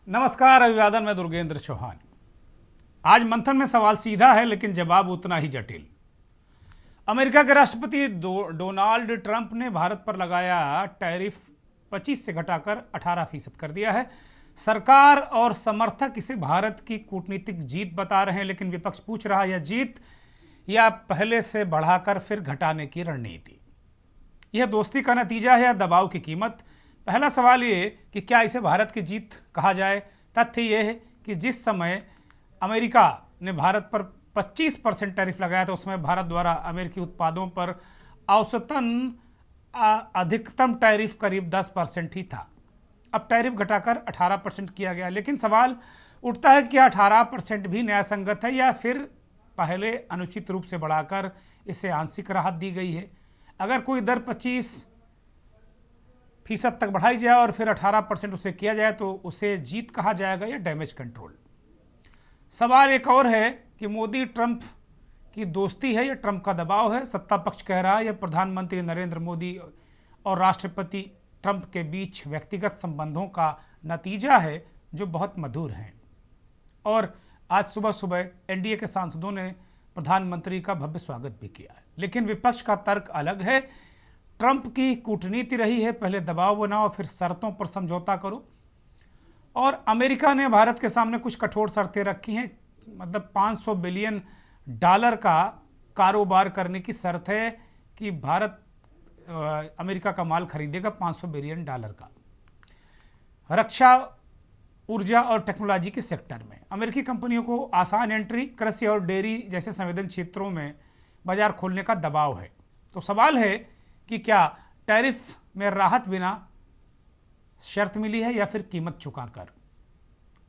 नमस्कार, अभिवादन में दुर्गेंद्र चौहान। आज मंथन में सवाल सीधा है लेकिन जवाब उतना ही जटिल। अमेरिका के राष्ट्रपति डोनाल्ड ट्रंप ने भारत पर लगाया टैरिफ 25 से घटाकर 18% कर दिया है। सरकार और समर्थक इसे भारत की कूटनीतिक जीत बता रहे हैं, लेकिन विपक्ष पूछ रहा है यह जीत या पहले से बढ़ाकर फिर घटाने की रणनीति। यह दोस्ती का नतीजा है या दबाव की कीमत? पहला सवाल ये कि क्या इसे भारत की जीत कहा जाए। तथ्य यह है कि जिस समय अमेरिका ने भारत पर 25% टैरिफ लगाया था, उसमें भारत द्वारा अमेरिकी उत्पादों पर औसतन अधिकतम टैरिफ करीब 10% ही था। अब टैरिफ घटाकर 18% किया गया, लेकिन सवाल उठता है कि क्या 18% भी न्यायसंगत है या फिर पहले अनुचित रूप से बढ़ाकर इसे आंशिक राहत दी गई है। अगर कोई दर 25% तक बढ़ाई जाए और फिर 18% उसे किया जाए तो उसे जीत कहा जाएगा या डैमेज कंट्रोल। सवाल एक और है कि मोदी ट्रंप की दोस्ती है या ट्रंप का दबाव है। सत्ता पक्ष कह रहा है यह प्रधानमंत्री नरेंद्र मोदी और राष्ट्रपति ट्रंप के बीच व्यक्तिगत संबंधों का नतीजा है जो बहुत मधुर हैं। और आज सुबह सुबह एनडीए के सांसदों ने प्रधानमंत्री का भव्य स्वागत भी किया है, लेकिन विपक्ष का तर्क अलग है। ट्रंप की कूटनीति रही है पहले दबाव बनाओ फिर शर्तों पर समझौता करो, और अमेरिका ने भारत के सामने कुछ कठोर शर्तें रखी हैं। मतलब $500 बिलियन का कारोबार करने की शर्त है कि भारत अमेरिका का माल खरीदेगा $500 बिलियन का। रक्षा, ऊर्जा और टेक्नोलॉजी के सेक्टर में अमेरिकी कंपनियों को आसान एंट्री, कृषि और डेयरी जैसे संवेदनशील क्षेत्रों में बाजार खोलने का दबाव है। तो सवाल है कि क्या टैरिफ में राहत बिना शर्त मिली है या फिर कीमत चुकाकर।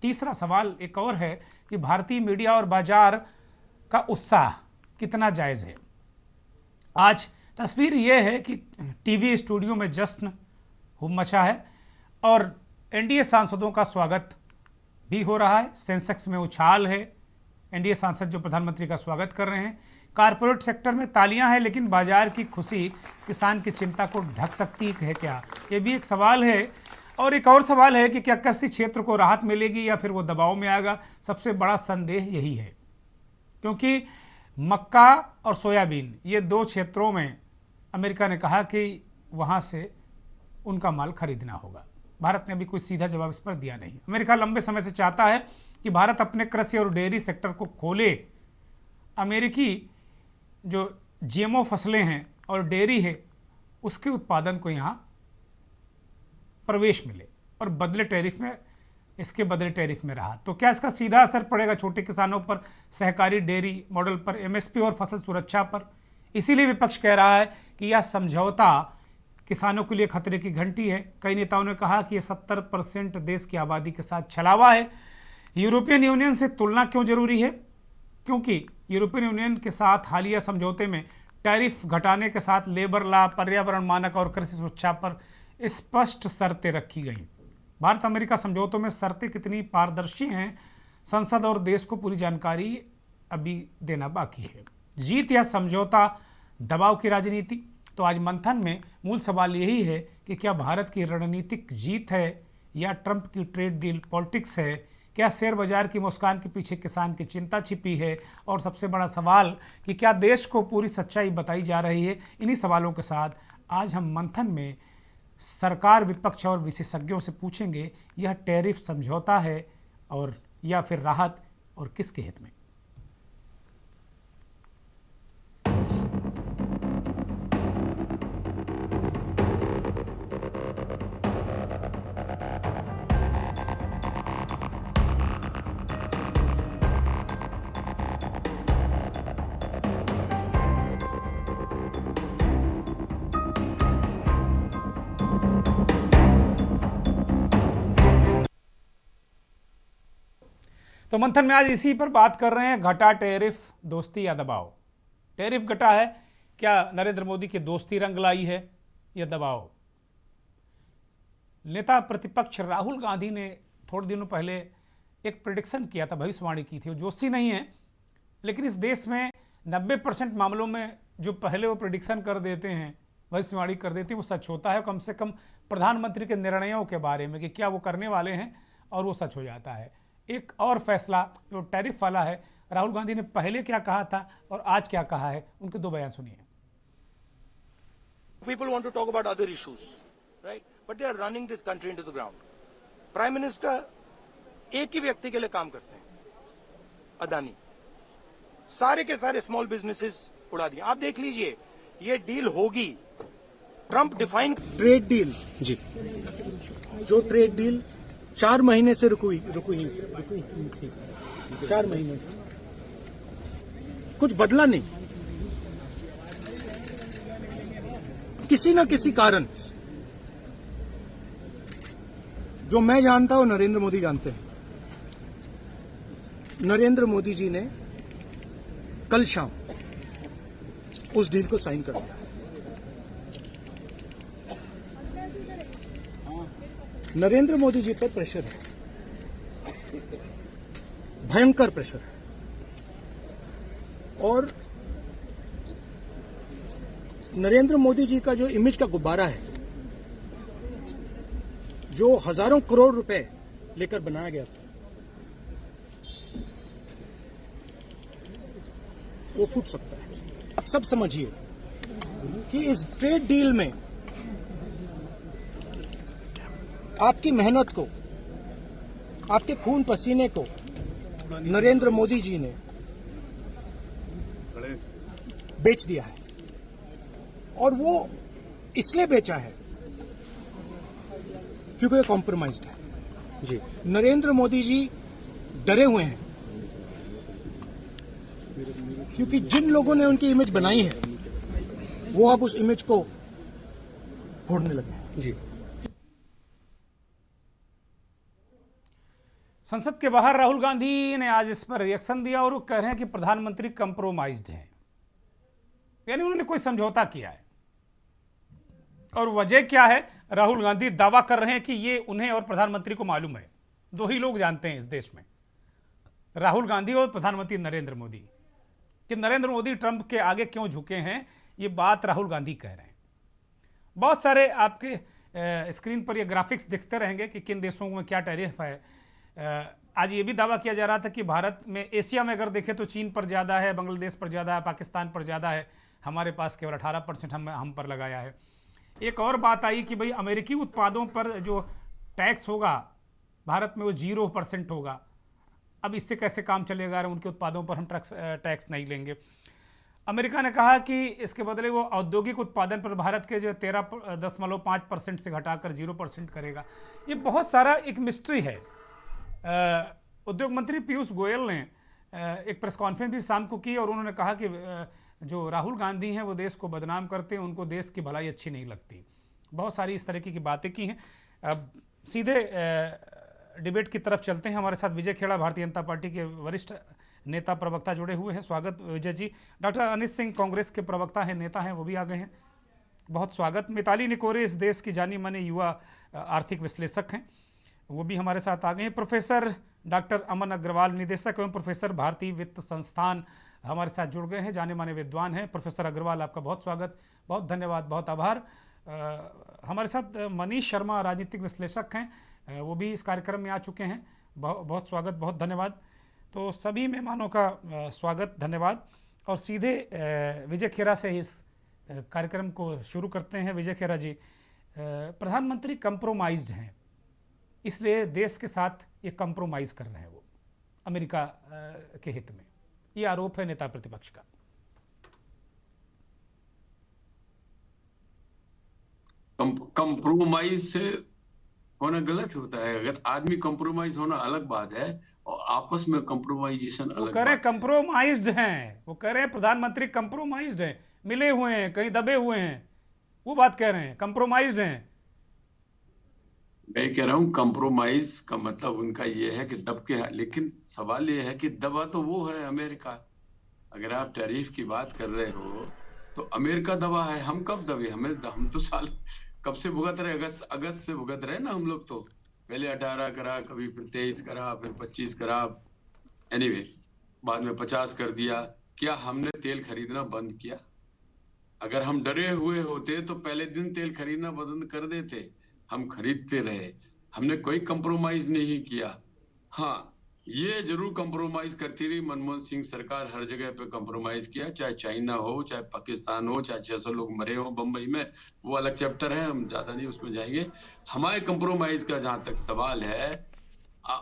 तीसरा सवाल एक और है कि भारतीय मीडिया और बाजार का उत्साह कितना जायज़ है। आज तस्वीर यह है कि टीवी स्टूडियो में जश्न मचा है और एनडीए सांसदों का स्वागत भी हो रहा है। सेंसेक्स में उछाल है, एनडीए सांसद जो प्रधानमंत्री का स्वागत कर रहे हैं। कारपोरेट सेक्टर में तालियां हैं, लेकिन बाजार की खुशी किसान की चिंता को ढक सकती है क्या, ये भी एक सवाल है। और एक और सवाल है कि क्या कृषि क्षेत्र को राहत मिलेगी या फिर वो दबाव में आएगा। सबसे बड़ा संदेह यही है, क्योंकि मक्का और सोयाबीन ये दो क्षेत्रों में अमेरिका ने कहा कि वहाँ से उनका माल खरीदना होगा। भारत ने अभी कोई सीधा जवाब इस पर दिया नहीं। अमेरिका लंबे समय से चाहता है कि भारत अपने कृषि और डेयरी सेक्टर को खोले। अमेरिकी जो जीएमओ फसलें हैं और डेयरी है उसके उत्पादन को यहाँ प्रवेश मिले और बदले टैरिफ में, इसके बदले टैरिफ में रहा। तो क्या इसका सीधा असर पड़ेगा छोटे किसानों पर, सहकारी डेयरी मॉडल पर, एमएसपी और फसल सुरक्षा पर। इसीलिए विपक्ष कह रहा है कि यह समझौता किसानों के लिए खतरे की घंटी है। कई नेताओं ने कहा कि यह 70% देश की आबादी के साथ छलावा है। यूरोपियन यूनियन से तुलना क्यों जरूरी है? क्योंकि यूरोपियन यूनियन के साथ हालिया समझौते में टैरिफ घटाने के साथ लेबर लॉ, पर्यावरण मानक और कृषि सुरक्षा पर स्पष्ट शर्तें रखी गई। भारत अमेरिका समझौतों में शर्तें कितनी पारदर्शी हैं, संसद और देश को पूरी जानकारी अभी देना बाकी है। जीत या समझौता, दबाव की राजनीति। तो आज मंथन में मूल सवाल यही है कि क्या भारत की रणनीतिक जीत है या ट्रंप की ट्रेड डील पॉलिटिक्स है। क्या शेयर बाजार की मुस्कान के पीछे किसान की चिंता छिपी है। और सबसे बड़ा सवाल कि क्या देश को पूरी सच्चाई बताई जा रही है। इन्हीं सवालों के साथ आज हम मंथन में सरकार, विपक्ष और विशेषज्ञों से पूछेंगे यह टैरिफ समझौता है और या फिर राहत, और किसके हित में। तो मंथन में आज इसी पर बात कर रहे हैं। घटा टैरिफ, दोस्ती या दबाव। टैरिफ घटा है, क्या नरेंद्र मोदी की दोस्ती रंग लाई है या दबाव। नेता प्रतिपक्ष राहुल गांधी ने थोड़े दिनों पहले एक प्रेडिक्शन किया था, भविष्यवाणी की थी। वो जोशी नहीं है, लेकिन इस देश में 90% मामलों में जो पहले वो प्रेडिक्शन कर देते हैं, भविष्यवाणी कर देती है, वो सच होता है। कम से कम प्रधानमंत्री के निर्णयों के बारे में कि क्या वो करने वाले हैं और वो सच हो जाता है। एक और फैसला जो टैरिफ वाला है, राहुल गांधी ने पहले क्या कहा था और आज क्या कहा है, उनके दो बयान सुनिए। People want to talk about other issues, right? But they are running this country into the ground. Prime minister एक ही व्यक्ति के लिए काम करते हैं, अदानी। सारे के सारे स्मॉल बिजनेसेस उड़ा दिए। आप देख लीजिए, ये डील होगी, ट्रंप डिफाइन ट्रेड डील जी, जो ट्रेड डील 4 महीने से रुकी 4 महीने से कुछ बदला नहीं। किसी न किसी कारण, जो मैं जानता हूं नरेंद्र मोदी जानते हैं, नरेंद्र मोदी जी ने कल शाम उस डील को साइन कर दिया। नरेंद्र मोदी जी पर प्रेशर है, भयंकर प्रेशर है, और नरेंद्र मोदी जी का जो इमेज का गुब्बारा है, जो हजारों करोड़ रुपए लेकर बनाया गया था, वो फूट सकता है। आप सब समझिए कि इस ट्रेड डील में आपकी मेहनत को, आपके खून पसीने को नरेंद्र मोदी जी ने बेच दिया है, और वो इसलिए बेचा है क्योंकि ये कॉम्प्रोमाइज्ड है जी। नरेंद्र मोदी जी डरे हुए हैं क्योंकि जिन लोगों ने उनकी इमेज बनाई है, वो अब उस इमेज को फोड़ने लगे हैं जी। संसद के बाहर राहुल गांधी ने आज इस पर रिएक्शन दिया और वो कह रहे हैं कि प्रधानमंत्री कंप्रोमाइज्ड हैं, यानी उन्होंने कोई समझौता किया है। और वजह क्या है? राहुल गांधी दावा कर रहे हैं कि ये उन्हें और प्रधानमंत्री को मालूम है। दो ही लोग जानते हैं इस देश में, राहुल गांधी और प्रधानमंत्री नरेंद्र मोदी, कि नरेंद्र मोदी ट्रंप के आगे क्यों झुके हैं। ये बात राहुल गांधी कह रहे हैं। बहुत सारे आपके स्क्रीन पर ये ग्राफिक्स दिखते रहेंगे कि किन देशों में क्या टैरिफ है। आज ये भी दावा किया जा रहा था कि भारत में, एशिया में अगर देखें तो चीन पर ज़्यादा है, बांग्लादेश पर ज़्यादा है, पाकिस्तान पर ज़्यादा है, हमारे पास केवल 18% हम पर लगाया है। एक और बात आई कि भाई अमेरिकी उत्पादों पर जो टैक्स होगा भारत में वो 0% होगा। अब इससे कैसे काम चलेगा? उनके उत्पादों पर हम टैक्स नहीं लेंगे। अमेरिका ने कहा कि इसके बदले वो औद्योगिक उत्पादन पर भारत के जो 13.5% से घटाकर 0% करेगा। ये बहुत सारा एक मिस्ट्री है। उद्योग मंत्री पीयूष गोयल ने एक प्रेस कॉन्फ्रेंस भी शाम को की और उन्होंने कहा कि जो राहुल गांधी हैं वो देश को बदनाम करते हैं, उनको देश की भलाई अच्छी नहीं लगती। बहुत सारी इस तरह की बातें की हैं। अब सीधे डिबेट की तरफ चलते हैं। हमारे साथ विजय खेड़ा, भारतीय जनता पार्टी के वरिष्ठ नेता प्रवक्ता जुड़े हुए हैं। स्वागत विजय जी। डॉक्टर अनित सिंह कांग्रेस के प्रवक्ता हैं, नेता हैं, वो भी आ गए हैं, बहुत स्वागत। मिताली निकोरे इस देश की जानी मानी युवा आर्थिक विश्लेषक हैं, वो भी हमारे साथ आ गए हैं। प्रोफेसर डॉक्टर अमन अग्रवाल, निदेशक एवं प्रोफेसर भारतीय वित्त संस्थान, हमारे साथ जुड़ गए हैं, जाने माने विद्वान हैं। प्रोफेसर अग्रवाल, आपका बहुत स्वागत, बहुत धन्यवाद, बहुत आभार। हमारे साथ मनीष शर्मा, राजनीतिक विश्लेषक हैं, वो भी इस कार्यक्रम में आ चुके हैं, बहुत स्वागत, बहुत धन्यवाद। तो सभी मेहमानों का स्वागत, धन्यवाद। और सीधे विजय खेड़ा से इस कार्यक्रम को शुरू करते हैं। विजय खेड़ा जी, प्रधानमंत्री कंप्रोमाइज्ड हैं, इसलिए देश के साथ ये कंप्रोमाइज़ कर रहे हैं वो अमेरिका के हित में, ये आरोप है नेता प्रतिपक्ष का। कंप्रोमाइज से होना गलत होता है। अगर आदमी कंप्रोमाइज होना अलग बात है और आपस में कंप्रोमाइजेशन अलग। वो कह रहे कंप्रोमाइज्ड हैं, वो कह रहे हैं प्रधानमंत्री कंप्रोमाइज्ड हैं, मिले हुए हैं, कहीं दबे हुए हैं, वो बात कह रहे हैं, कंप्रोमाइज्ड हैं। मैं कह रहा हूँ कंप्रोमाइज का मतलब उनका ये है कि दब के, लेकिन सवाल ये है कि दबा तो वो है अमेरिका। अगर आप टैरिफ की बात कर रहे हो तो अमेरिका दबा है, हम कब दबे? हम तो साल कब से भुगत रहे, अगस्त से भुगत रहे ना हम लोग। तो पहले 18 करा, कभी फिर 23 करा, फिर 25 करा, एनीवे बाद में 50 कर दिया। क्या हमने तेल खरीदना बंद किया? अगर हम डरे हुए होते तो पहले दिन तेल खरीदना बंद कर देते। हम खरीदते रहे। हमने कोई कंप्रोमाइज नहीं किया। हाँ, ये जरूर कंप्रोमाइज करती रही मनमोहन सिंह सरकार, हर जगह पे कंप्रोमाइज किया, चाहे चाइना हो, चाहे पाकिस्तान हो, चाहे 600 लोग मरे हो बंबई में, वो अलग चैप्टर है, हम ज्यादा नहीं उसमें जाएंगे। हमारे कंप्रोमाइज का जहां तक सवाल है, आ,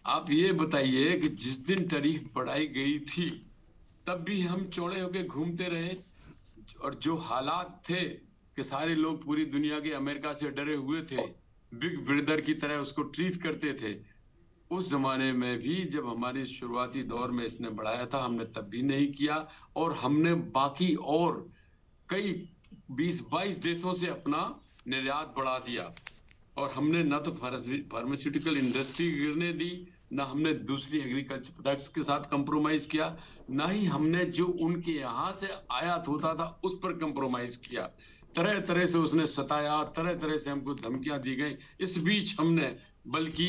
आप ये बताइए कि जिस दिन टैरिफ बढ़ाई गई थी तब भी हम चौड़े होके घूमते रहे, और जो हालात थे कि सारे लोग पूरी दुनिया के अमेरिका से डरे हुए थे, बिग ब्रदर की तरह उसको ट्रीट करते थे। उस जमाने में भी जब हमारी शुरुआती दौर में इसने बढ़ाया था, हमने तब भी नहीं किया, और हमने बाकी और कई 20-22 देशों से अपना निर्यात बढ़ा दिया, और हमने न तो फार्मास्यूटिकल इंडस्ट्री गिरने दी, ना हमने दूसरी एग्रीकल्चर प्रोडक्ट्स के साथ कंप्रोमाइज किया, ना ही हमने जो उनके यहाँ से आयात होता था उस पर कंप्रोमाइज किया। तरह तरह से उसने सताया, तरह तरह से हमको धमकियां दी गई। इस बीच हमने बल्कि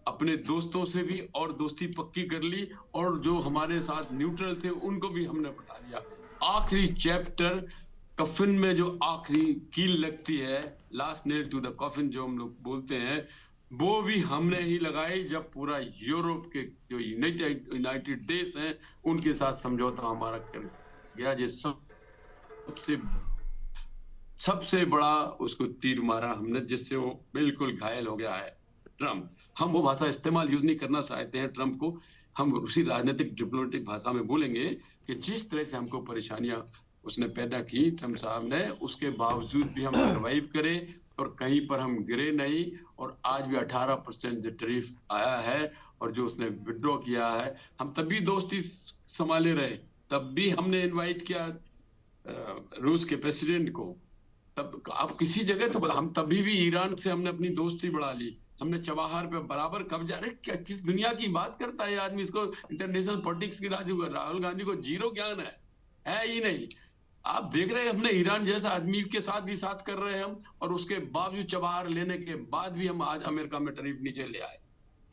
अपने दोस्तों से भी और दोस्ती पक्की कर ली, और जो हमारे साथ न्यूट्रल थे उनको भी हमने बता दिया। आखिरी चैप्टर, कफिन में जो आखिरी कील लगती है, last nail to the coffin जो हम लोग बोलते हैं, वो भी हमने ही लगाई जब पूरा यूरोप के जो यूनाइटेड देश हैं उनके साथ समझौता हमारा कर गया। जो सबसे सबसे बड़ा उसको तीर मारा हमने, जिससे वो बिल्कुल घायल हो गया है ट्रम्प। हम वो भाषा इस्तेमाल यूज नहीं करना चाहते हैं ट्रम्प को, हम उसी राजनीतिक डिप्लोमेटिक भाषा में बोलेंगे कि जिस तरह से हमको परेशानियां उसने पैदा की ट्रम्प साहब ने, उसके बावजूद भी हम सर्वाइव करे और कहीं पर हम गिरे नहीं। और आज भी 18% जो टैरिफ आया है और जो उसने विड्रॉ किया है, हम तब भी दोस्ती संभाले रहे, तब भी हमने इनवाइट किया रूस के प्रेसिडेंट को। तब आप किसी जगह तो हम तभी भी ईरान से हमने अपनी दोस्ती बढ़ा ली, हमने चबाहार पे बराबर कब्जा। अरे क्या किस दुनिया की बात करता है आदमी, इसको इंटरनेशनल पॉलिटिक्स की राहुल गांधी को जीरो ज्ञान है ही नहीं। आप देख रहे हैं हमने ईरान जैसा आदमी के साथ भी साथ कर रहे हैं हम, और उसके बावजूद चबाहार लेने के बाद भी हम आज अमेरिका में टैरिफ नीचे ले आए।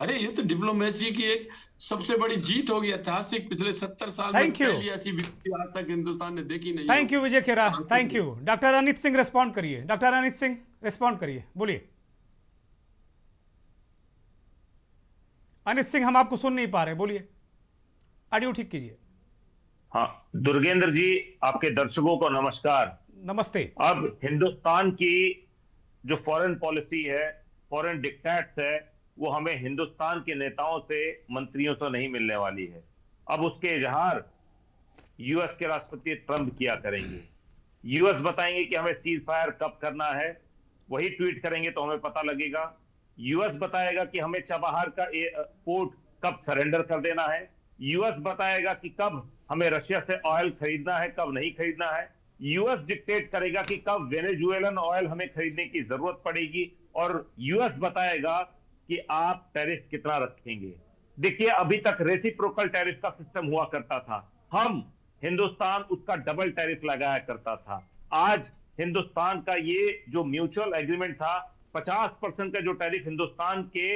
अरे ये तो डिप्लोमेसी की एक सबसे बड़ी जीत होगी, ऐतिहासिक। पिछले 70 साल में पहली ऐसी विपत्ति आज तक हिंदुस्तान ने देखी नहीं। Thank you Vijay Khera, thank you. Doctor Anit Singh respond करिए, डॉक्टर अनित सिंह रिस्पॉन्ड करिए, बोलिए। अनित सिंह हम आपको सुन नहीं पा रहे, बोलिए, ऑडियो ठीक कीजिए। हाँ, दुर्गेंद्र जी, आपके दर्शकों को नमस्कार। नमस्ते। अब हिंदुस्तान की जो फॉरेन पॉलिसी है, फॉरेन डिक्टेट्स है, वो हमें हिंदुस्तान के नेताओं से, मंत्रियों से नहीं मिलने वाली है। अब उसके इजहार यूएस के राष्ट्रपति ट्रंप किया करेंगे। यूएस बताएंगे कि हमें सीज फायर कब करना है, वही ट्वीट करेंगे तो हमें पता लगेगा। यूएस बताएगा कि हमें चबाहार का पोर्ट कब सरेंडर कर देना है। यूएस बताएगा कि कब हमें रशिया से ऑयल खरीदना है, कब नहीं खरीदना है। यूएस डिक्टेट करेगा कि कब वेनेजुएलन ऑयल हमें खरीदने की जरूरत पड़ेगी, और यूएस बताएगा कि आप टैरिफ कितना रखेंगे। देखिए, अभी तक रेसिप्रोकल टैरिफ का सिस्टम हुआ करता था, हम हिंदुस्तान उसका डबल टैरिफ लगाया करता था। आज हिंदुस्तान का ये जो म्यूचुअल एग्रीमेंट था, 50% का जो टैरिफ हिंदुस्तान के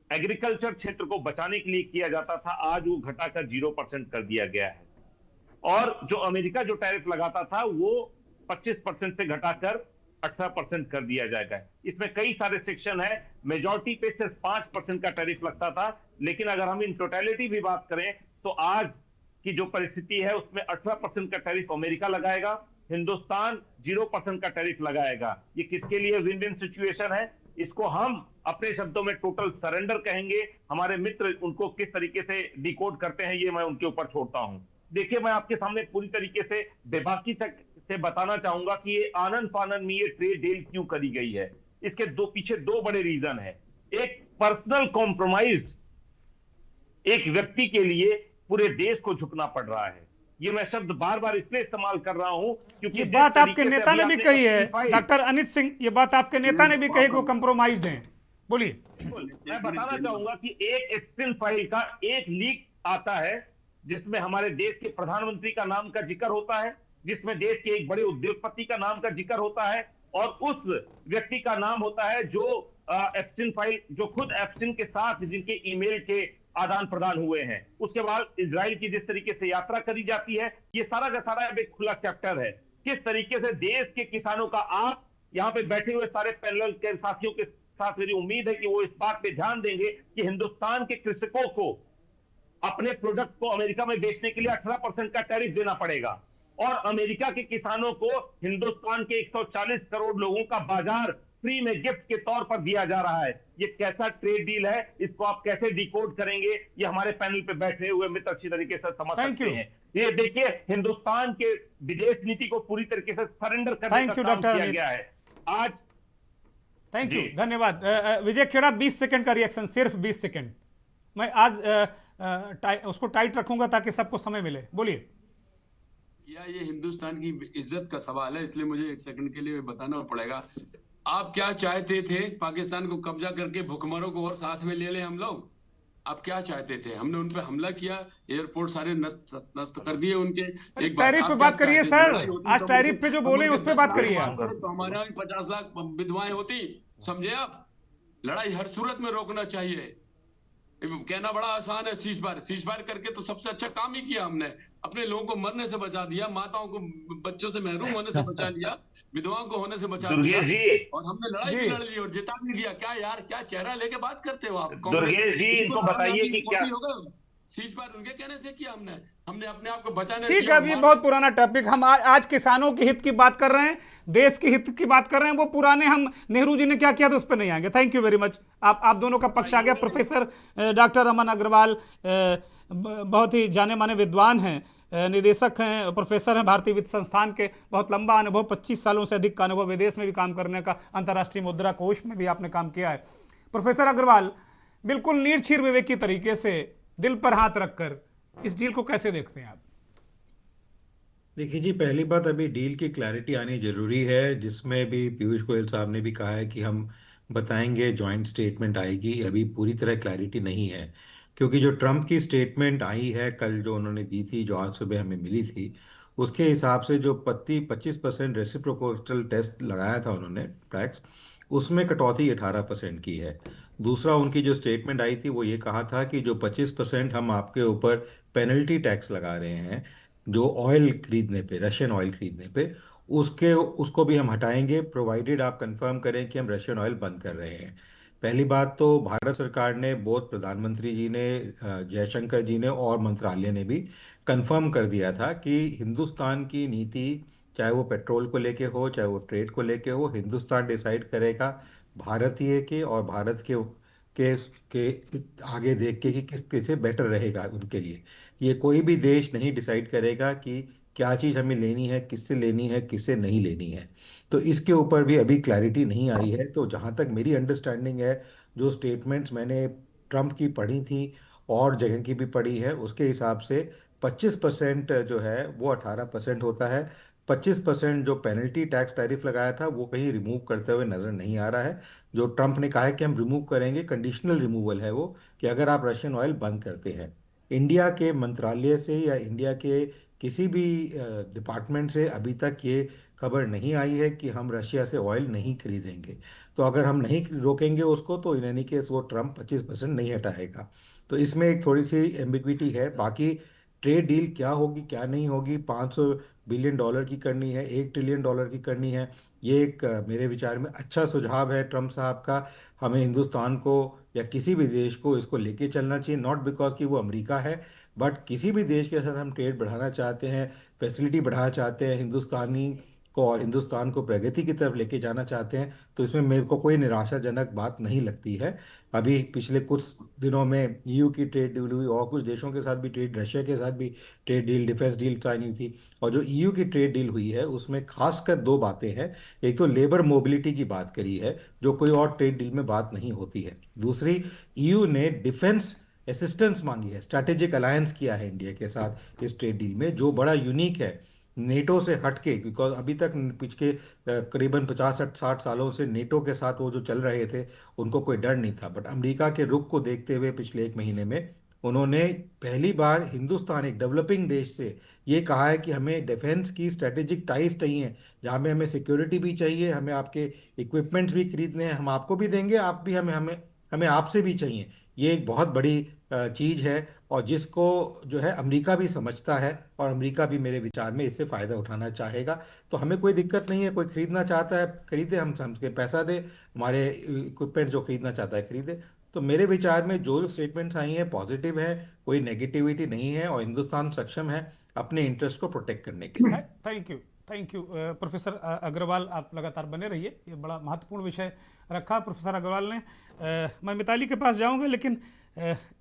एग्रीकल्चर क्षेत्र को बचाने के लिए किया जाता था, आज वो घटाकर 0% कर दिया गया है। और जो अमेरिका जो टैरिफ लगाता था वो 25% से घटाकर 18% कर दिया जाएगा। इसमें कई सारे सेक्शन है, मेजॉरिटी पे सिर्फ 5% का टैरिफ लगता था, लेकिन अगर हम इन टोटलिटी भी बात करें तो आज की जो परिस्थिति है उसमें 18% का टैरिफ अमेरिका लगाएगा, हिंदुस्तान 0% का टैरिफ लगाएगा। ये किसके लिए विन विन सिचुएशन है? इसको हम अपने शब्दों में टोटल सरेंडर कहेंगे। हमारे मित्र उनको किस तरीके से डिकोड करते हैं ये मैं उनके ऊपर छोड़ता हूं। देखिए, मैं आपके सामने पूरी तरीके से बेबाकी से बताना चाहूंगा कि ये आनन फानन में ये ट्रेड डील क्यों करी गई है। इसके पीछे दो बड़े रीजन है। एक, पर्सनल कॉम्प्रोमाइज, एक व्यक्ति के लिए पूरे देश को झुकना पड़ रहा है। ये मैं शब्द बार बार इसलिए इस्तेमाल कर रहा हूं क्योंकि ये बात आपके नेता ने भी कही है, डॉक्टर अनित सिंह, ये बात आपके नेता ने भी कही को कंप्रोमाइज हैं। बोलिए। मैं बताना चाहूंगा कि एक एक्सटेंड फाइल का एक लीक आता है जिसमें हमारे देश के प्रधानमंत्री का नाम का जिक्र होता है, जिसमें देश के एक बड़े उद्योगपति का नाम का जिक्र होता है, और उस व्यक्ति का नाम होता है जो एप्सिन फाइल, जो खुद एप्सिन के साथ जिनके ईमेल के आदान प्रदान हुए हैं। उसके बाद इजराइल की जिस तरीके से यात्रा करी जाती है, ये सारा का सारा एक खुला चैप्टर है। किस तरीके से देश के किसानों का, आप यहाँ पे बैठे हुए सारे पैनल के साथियों के साथ मेरी उम्मीद है कि वो इस बात पे ध्यान देंगे कि हिंदुस्तान के कृषकों को अपने प्रोडक्ट को अमेरिका में बेचने के लिए 18% का टैरिफ देना पड़ेगा, और अमेरिका के किसानों को हिंदुस्तान के 140 करोड़ लोगों का बाजार फ्री में गिफ्ट के तौर पर दिया जा रहा है। ये कैसा ट्रेड डील है, इसको आप कैसे डिकोड करेंगे, ये हमारे पैनल पे बैठे हुए मित्र अच्छी तरीके से समझ सकते हैं। ये देखिए, हिंदुस्तान के विदेश नीति को पूरी तरीके से सरेंडर करने का काम किया गया है आज। थैंक यू, धन्यवाद। विजय खेड़ा, 20 सेकंड का रिएक्शन, सिर्फ 20 सेकंड। मैं आज उसको टाइट रखूंगा ताकि सबको समय मिले। बोलिए। क्या ये हिंदुस्तान की इज्जत का सवाल है, इसलिए मुझे एक सेकंड के लिए बताना पड़ेगा। आप क्या चाहते थे? पाकिस्तान को कब्जा करके भुखमरों को और साथ में ले लें हम लोग? आप क्या चाहते थे? हमने उन पे हमला किया, एयरपोर्ट सारे नष्ट कर दिए उनके। एक टैरिफ पे बात करिए सर, आज टैरिफ पे जो बोले उस पे बात करिए आप। तो हमारे यहाँ 50 लाख विधवाएं होती, समझे आप? लड़ाई हर सूरत में रोकना चाहिए। कहना बड़ा आसान है, सीज फायर करके तो सबसे अच्छा काम ही किया हमने। अपने लोगों को मरने से बचा दिया, माताओं को बच्चों से महरूम होने से बचा लिया, विधवाओं को होने से बचा दिया, और हमने लड़ाई भी लड़ ली और जिता भी दिया। क्या यार, क्या चेहरा लेके बात करते हो आप? दुर्गेश जी, इनको बताइए कि क्या होगा। सीज फायर उनके कहने से किया हमने अपने आप को बचाने। ठीक है, अब ये बहुत पुराना टॉपिक, हम आज किसानों के हित की बात कर रहे हैं, देश के हित की बात कर रहे हैं। वो पुराने, हम नेहरू जी ने क्या किया था उस पर नहीं आएंगे। Thank you very much. आप दोनों का पक्ष आ गया। प्रोफेसर डॉक्टर अमन अग्रवाल बहुत ही जाने माने विद्वान हैं, निदेशक हैं, प्रोफेसर हैं भारतीय वित्त संस्थान के, बहुत लंबा अनुभव, 25 सालों से अधिक का अनुभव, विदेश में भी काम करने का, अंतर्राष्ट्रीय मुद्रा कोष में भी आपने काम किया है। प्रोफेसर अग्रवाल, बिल्कुल नीरछीर विवेकी तरीके से दिल पर हाथ रखकर इस डील को कैसे देखते हैं आप? देखिए जी, पहली बात, अभी डील की क्लैरिटी आनी जरूरी है, जिसमें भी पीयूष गोयल साहब ने भी कहा है कि हम बताएंगे, जॉइंट स्टेटमेंट आएगी। अभी पूरी तरह क्लैरिटी नहीं है, क्योंकि जो ट्रंप की स्टेटमेंट आई है कल, जो उन्होंने दी थी, जो आज सुबह हमें मिली थी, उसके हिसाब से जो 25% रेसिप्रोकल टेस्ट लगाया था उन्होंने, टैक्स, उसमें कटौती 18% की है। दूसरा, उनकी जो स्टेटमेंट आई थी वो ये कहा था कि जो 25% हम आपके ऊपर पेनल्टी टैक्स लगा रहे हैं जो ऑयल खरीदने पे, रशियन ऑयल खरीदने पे, उसको भी हम हटाएंगे, प्रोवाइडेड आप कंफर्म करें कि हम रशियन ऑयल बंद कर रहे हैं। पहली बात तो भारत सरकार ने, बहुत प्रधानमंत्री जी ने, जयशंकर जी ने और मंत्रालय ने भी कंफर्म कर दिया था कि हिंदुस्तान की नीति, चाहे वो पेट्रोल को लेके हो, चाहे वो ट्रेड को लेके हो, हिंदुस्तान डिसाइड करेगा भारतीय के और भारत के आगे देख के कि किस कैसे बेटर रहेगा उनके लिए। ये कोई भी देश नहीं डिसाइड करेगा कि क्या चीज़ हमें लेनी है, किससे लेनी है, किससे नहीं लेनी है। तो इसके ऊपर भी अभी क्लैरिटी नहीं आई है। तो जहाँ तक मेरी अंडरस्टैंडिंग है, जो स्टेटमेंट्स मैंने ट्रंप की पढ़ी थी और जगह की भी पढ़ी है, उसके हिसाब से 25% जो है वो 18% होता है। 25% जो पेनल्टी टैक्स टैरिफ लगाया था वो कहीं रिमूव करते हुए नज़र नहीं आ रहा है। जो ट्रंप ने कहा है कि हम रिमूव करेंगे, कंडीशनल रिमूवल है वो, कि अगर आप रशियन ऑयल बंद करते हैं। इंडिया के मंत्रालय से या इंडिया के किसी भी डिपार्टमेंट से अभी तक ये खबर नहीं आई है कि हम रशिया से ऑयल नहीं खरीदेंगे। तो अगर हम नहीं रोकेंगे उसको, तो इन एनी केस वो ट्रंप 25% नहीं हटाएगा। तो इसमें एक थोड़ी सी एम्बिग्विटी है। बाकी ट्रेड डील क्या होगी क्या नहीं होगी, 500 बिलियन डॉलर की करनी है, 1 ट्रिलियन डॉलर की करनी है, ये एक मेरे विचार में अच्छा सुझाव है ट्रंप साहब का। हमें हिंदुस्तान को या किसी भी देश को इसको लेके चलना चाहिए, नॉट बिकॉज कि वो अमेरिका है, बट किसी भी देश के साथ हम ट्रेड बढ़ाना चाहते हैं, फैसिलिटी बढ़ाना चाहते हैं हिंदुस्तानी को, और हिंदुस्तान को प्रगति की तरफ लेके जाना चाहते हैं, तो इसमें मेरे को कोई निराशाजनक बात नहीं लगती है। अभी पिछले कुछ दिनों में ईयू की ट्रेड डील हुई, और कुछ देशों के साथ भी ट्रेड, रशिया के साथ भी trade deal, defence deal sign हुई थी। और जो ईयू की ट्रेड डील हुई है उसमें खासकर दो बातें हैं। एक तो लेबर मोबिलिटी की बात करी है, जो कोई और ट्रेड डील में बात नहीं होती है। दूसरी, ईयू ने डिफेंस असिस्टेंस मांगी है, स्ट्रैटेजिक अलायंस किया है इंडिया के साथ इस ट्रेड डील में, जो बड़ा यूनिक है नेटो से हटके। बिकॉज अभी तक पिछले करीबन 50-60 सालों से नेटो के साथ वो जो चल रहे थे उनको कोई डर नहीं था, बट अमेरिका के रुख को देखते हुए पिछले 1 महीने में उन्होंने पहली बार हिंदुस्तान, एक डेवलपिंग देश से, ये कहा है कि हमें डिफेंस की स्ट्रेटेजिक टाइज चाहिए, जहाँ में हमें सिक्योरिटी भी चाहिए, हमें आपके इक्विपमेंट्स भी खरीदने हैं, हम आपको भी देंगे, आप भी हमें हमें हमें आपसे भी चाहिए। ये एक बहुत बड़ी चीज है, और जिसको जो है अमेरिका भी समझता है, और अमेरिका भी मेरे विचार में इससे फायदा उठाना चाहेगा। तो हमें कोई दिक्कत नहीं है, कोई खरीदना चाहता है खरीदे, हम हमसे पैसा दे, हमारे इक्विपमेंट जो खरीदना चाहता है खरीदे। तो मेरे विचार में जो स्टेटमेंट्स आई हैं पॉजिटिव है, कोई नेगेटिविटी नहीं है, और हिंदुस्तान सक्षम है अपने इंटरेस्ट को प्रोटेक्ट करने के लिए। Thank you, thank you professor Agarwal, आप लगातार बने रहिए, ये बड़ा महत्वपूर्ण विषय रखा प्रोफेसर अग्रवाल ने। मैं मिताली के पास जाऊंगा, लेकिन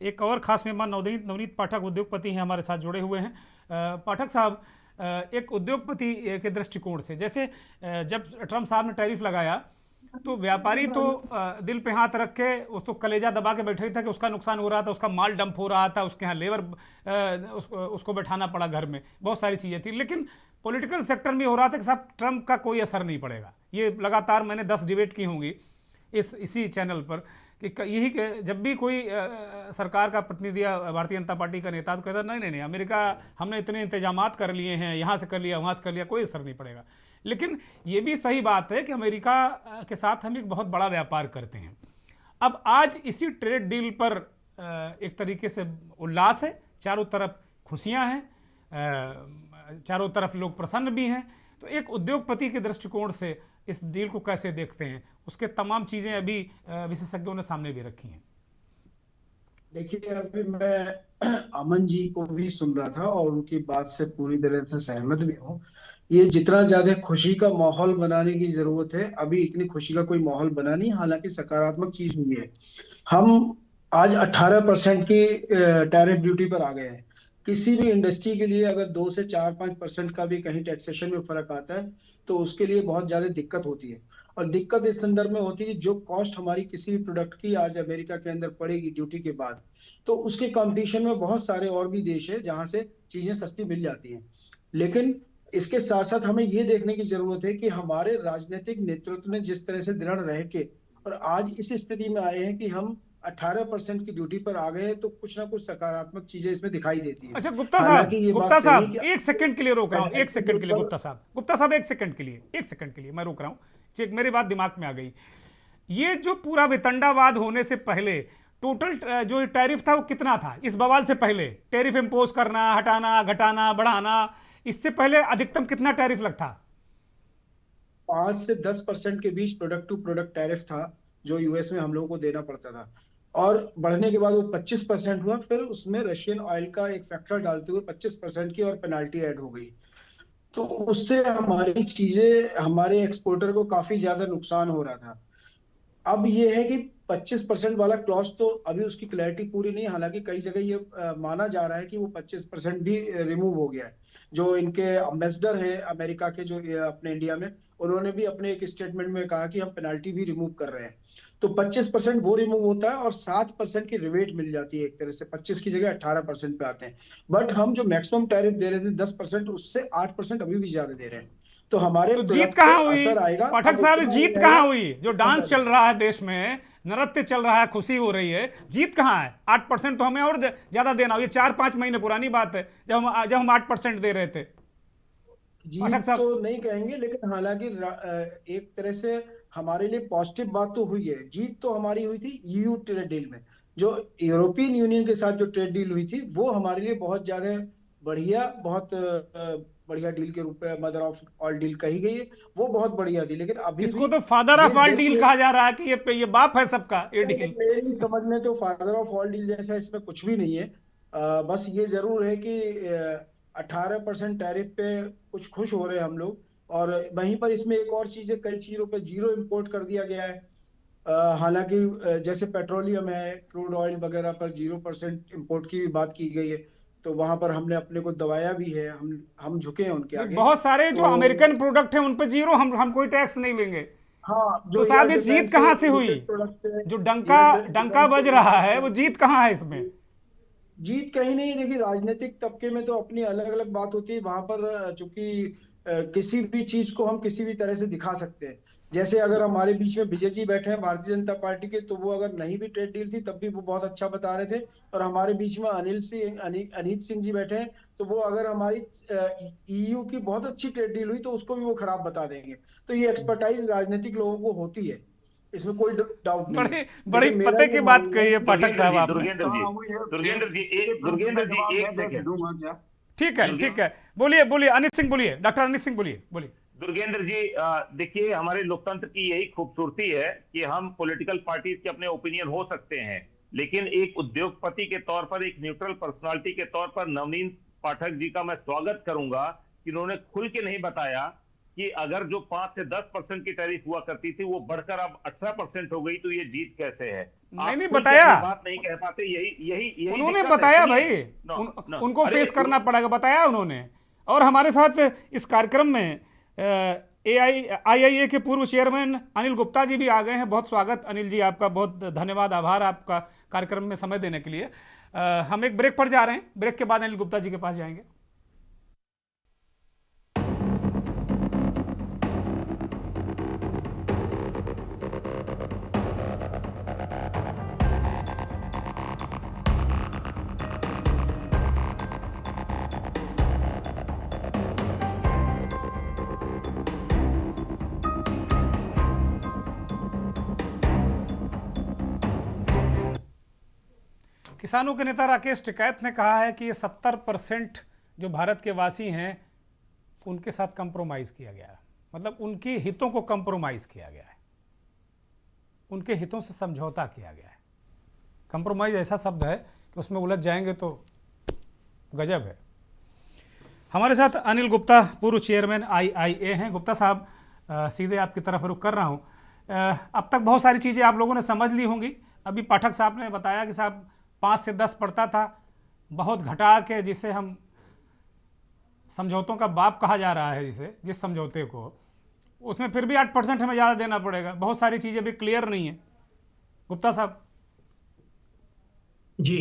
एक और खास मेहमान नवनीत नवनीत पाठक उद्योगपति हैं, हमारे साथ जुड़े हुए हैं। पाठक साहब, एक उद्योगपति के दृष्टिकोण से, जैसे जब ट्रम्प साहब ने टैरिफ लगाया तो व्यापारी तो दिल पे हाथ रख के उसको कलेजा दबा के बैठे था कि उसका नुकसान हो रहा था, उसका माल डंप हो रहा था, उसके यहाँ लेबर उसको बैठाना पड़ा घर में, बहुत सारी चीज़ें थी। लेकिन पॉलिटिकल सेक्टर में हो रहा था कि साहब ट्रम्प का कोई असर नहीं पड़ेगा। ये लगातार मैंने 10 डिबेट की होंगी इसी चैनल पर कि यही जब भी कोई सरकार का प्रतिनिधि या भारतीय जनता पार्टी का नेता तो कहता नहीं नहीं नहीं, अमेरिका हमने इतने इंतजामात कर लिए हैं, यहाँ से कर लिया वहाँ से कर लिया, कोई असर नहीं पड़ेगा। लेकिन ये भी सही बात है कि अमेरिका के साथ हम एक बहुत बड़ा व्यापार करते हैं। अब आज इसी ट्रेड डील पर एक तरीके से उल्लास है, चारों तरफ खुशियां हैं, चारों तरफ लोग प्रसन्न भी हैं। तो एक उद्योगपति के दृष्टिकोण से इस डील को कैसे देखते हैं, उसके तमाम चीज़ें अभी विशेषज्ञों ने सामने भी रखी हैं। देखिए, अभी मैं अमन जी को भी सुन रहा था और उनकी बात से पूरी तरह से सहमत भी हूँ। ये जितना ज्यादा खुशी का माहौल बनाने की जरूरत है, अभी इतनी खुशी का कोई माहौल बना नहीं, हालांकि सकारात्मक चीज हुई है। हम आज 18% की टैरिफ ड्यूटी पर आ गए हैं। किसी भी इंडस्ट्री के लिए अगर 2 से 4-5% का भी कहीं टैक्सेशन में फर्क आता है तो उसके लिए बहुत ज्यादा दिक्कत होती है। और दिक्कत इस संदर्भ में होती है कि जो कॉस्ट हमारी किसी भी प्रोडक्ट की आज अमेरिका के अंदर पड़ेगी ड्यूटी के बाद, तो उसके कंपटीशन में बहुत सारे और भी देश है जहां से चीजें सस्ती मिल जाती हैं। लेकिन इसके साथ साथ हमें ये देखने की जरूरत है कि हमारे राजनीतिक नेतृत्व ने जिस तरह से दृढ़ रह के और आज इस स्थिति में आए हैं कि हम 18% की ड्यूटी पर आ गए हैं, तो कुछ ना कुछ सकारात्मक चीजें इसमें दिखाई देती है। अच्छा गुप्ता हालांकि साहब, ये गुप्ता बात सही साहब है कि एक सेकंड के लिए रोक रहा हूँ, एक सेकंड के लिए गुप्ता साहब, एक सेकंड के लिए मैं रोक रहा हूँ। चेक, मेरी बात दिमाग में आ गई। ये जो पूरा वितंडावाद होने से पहले टोटल जो टैरिफ था वो कितना था? इस बवाल से पहले टैरिफ इंपोज करना, हटाना, घटाना, बढ़ाना, इससे पहले अधिकतम कितना टैरिफ लगता? 5 से 10% के बीच प्रोडक्ट टू प्रोडक्ट टैरिफ था जो यूएस में हम लोगों को देना पड़ता था, और बढ़ने के बाद वो 25% हुआ। फिर उसमें रशियन ऑयल का एक फैक्टर डालते हुए 25% की और पेनाल्टी ऐड हो गई। तो उससे हमारी चीजें, हमारे एक्सपोर्टर को काफी ज्यादा नुकसान हो रहा था। अब ये है कि 25% वाला क्लॉज तो अभी उसकी क्लैरिटी पूरी नहीं है, हालांकि कई जगह ये माना जा रहा है कि वो 25% भी रिमूव हो गया है। जो इनके एम्बेसडर है अमेरिका के जो अपने इंडिया में, उन्होंने भी अपने एक स्टेटमेंट में कहा कि हम पेनाल्टी भी रिमूव कर रहे हैं। तो 25% वो रिमूव होता है और 7% की रिवेट मिल जाती है, एक तरह से 25 की जगह 18% पे आते हैं। बट हम जो मैक्सिमम टैरिफ दे रहे थे 10%, उससे 8% अभी भी ज्यादा दे रहे हैं। तो हमारे तो जीत प्रोडक्ट पे कहां हुई असर आएगा। पाठक अब साहब, उतना जीत ही कहां रहेगा हुई? जो डांस चल रहा है देश में, नृत्य चल रहा है, खुशी हो रही है, जीत कहां है? 8% तो हमें और ज्यादा देना हो। ये 4-5 महीने पुरानी बात है जब हम 8% दे रहे थे। पाठक जीत साहब, तो नहीं कहेंगे, लेकिन हालांकि एक तरह से हमारे लिए पॉजिटिव बात तो हुई है। जीत तो हमारी हुई थी ईयू ट्रेड डील में। जो यूरोपियन यूनियन के साथ जो ट्रेड डील हुई थी वो हमारे लिए बहुत ज्यादा बढ़िया, बहुत बढ़िया डील के रूप में मदर ऑफ ऑल डील कही गई है। वो बहुत बढ़िया थी, लेकिन अभी इसको भी तो फादर ये ऑफ ऑल देख डील के कहा जा रहा है कि ये बाप है सबका ये डील। मेरी समझ में तो फादर ऑफ ऑल डील जैसा इसमें कुछ भी नहीं है। बस ये जरूर है कि 18% टैरिफ पे कुछ खुश हो रहे हैं हम लोग। और वहीं पर इसमें एक और चीज है, कई चीजों पे जीरो इंपोर्ट कर दिया गया है। हालांकि जैसे पेट्रोलियम है, क्रूड ऑयल वगैरह पर 0% इंपोर्ट की भी बात की गई है। तो वहां पर हमने अपने को दबाया भी है, हम झुके हैं उनके आगे। बहुत सारे जो तो अमेरिकन प्रोडक्ट हैं उन पे जीरो, हम कोई टैक्स नहीं लेंगे। हाँ, तो जो एयर साहब ये जीत डिफेंस से कहां से हुई? रिलेटेड प्रोडक्ट है, जो डंका एयर डंका डिफेंस से बज रहा है वो रिलेटेड, जीत कहां है इसमें? जीत कहीं नहीं। देखिए, राजनीतिक तबके में तो अपनी अलग अलग बात होती है। वहां पर चूंकि किसी भी चीज को हम किसी भी तरह से दिखा सकते हैं। जैसे अगर हमारे बीच में विजय जी बैठे हैं भारतीय जनता पार्टी के, तो वो अगर नहीं भी ट्रेड डील थी तब भी वो बहुत अच्छा बता रहे थे। और हमारे बीच में अनीत सिंह जी बैठे हैं, तो वो अगर हमारी ईयू की बहुत अच्छी ट्रेड डील हुई तो उसको भी वो खराब बता देंगे। तो ये एक्सपर्टाइज राजनीतिक लोगों को होती है। इसमें कोई डाउट नहीं है। बड़ी बड़ी लेकिन मेरा पते ये की बात मानना कही है पाठक साहब आपने। दुर्गेंद्र जी, हाँ वो ये दुर्गेंद्र जी, प्रश्न का दुर्गेंद्र जी जवाब एक मैं दे सेकंड। दूंगा क्या? ठीक है, ठीक है, बोलिए बोलिए अनित सिंह, बोलिए डॉक्टर अनित सिंह, बोलिए बोलिए। दुर्गेंद्र जी, देखिए हमारे लोकतंत्र की यही खूबसूरती है कि हम पॉलिटिकल पार्टीज के अपने ओपिनियन हो सकते हैं, लेकिन एक उद्योगपति के तौर पर, एक न्यूट्रल पर्सनालिटी के तौर पर नवनीत पाठक जी का मैं स्वागत करूंगा कि उन्होंने खुल के नहीं बताया कि अगर जो 5 से 10% की टैरिफ हुआ करती थी वो बढ़कर अब 18% हो गई, तो ये जीत कैसे है? आप नहीं खुल के बताया, अपनी बात नहीं कह पाते, यही यही यही उन्होंने दिक्कत है। बताया सुनिए, भाई, उनको अरे फेस करना पड़ेगा, बताया उन्होंने। और हमारे साथ इस कार्यक्रम में AIIA के पूर्व चेयरमैन अनिल गुप्ता जी भी आ गए हैं। बहुत स्वागत अनिल जी, आपका बहुत धन्यवाद, आभार आपका कार्यक्रम में समय देने के लिए। हम एक ब्रेक पर जा रहे हैं, ब्रेक के बाद अनिल गुप्ता जी के पास जाएंगे। किसानों के नेता राकेश टिकैत ने कहा है कि ये 70% जो भारत के वासी हैं उनके साथ कंप्रोमाइज़ किया गया है, मतलब उनके हितों को कंप्रोमाइज़ किया गया है, उनके हितों से समझौता किया गया है। कंप्रोमाइज़ ऐसा शब्द है कि उसमें उलझ जाएंगे तो गजब है। हमारे साथ अनिल गुप्ता, पूर्व चेयरमैन IIA हैं। गुप्ता साहब, सीधे आपकी तरफ रुख कर रहा हूँ। अब तक बहुत सारी चीज़ें आप लोगों ने समझ ली होंगी। अभी पाठक साहब ने बताया कि साहब 5 से 10 पड़ता था, बहुत घटा के, जिसे हम समझौतों का बाप कहा जा रहा है, जिस समझौते को, उसमें फिर भी 8% हमें ज़्यादा देना पड़ेगा। बहुत सारी चीज़ें भी क्लियर नहीं है। गुप्ता साहब जी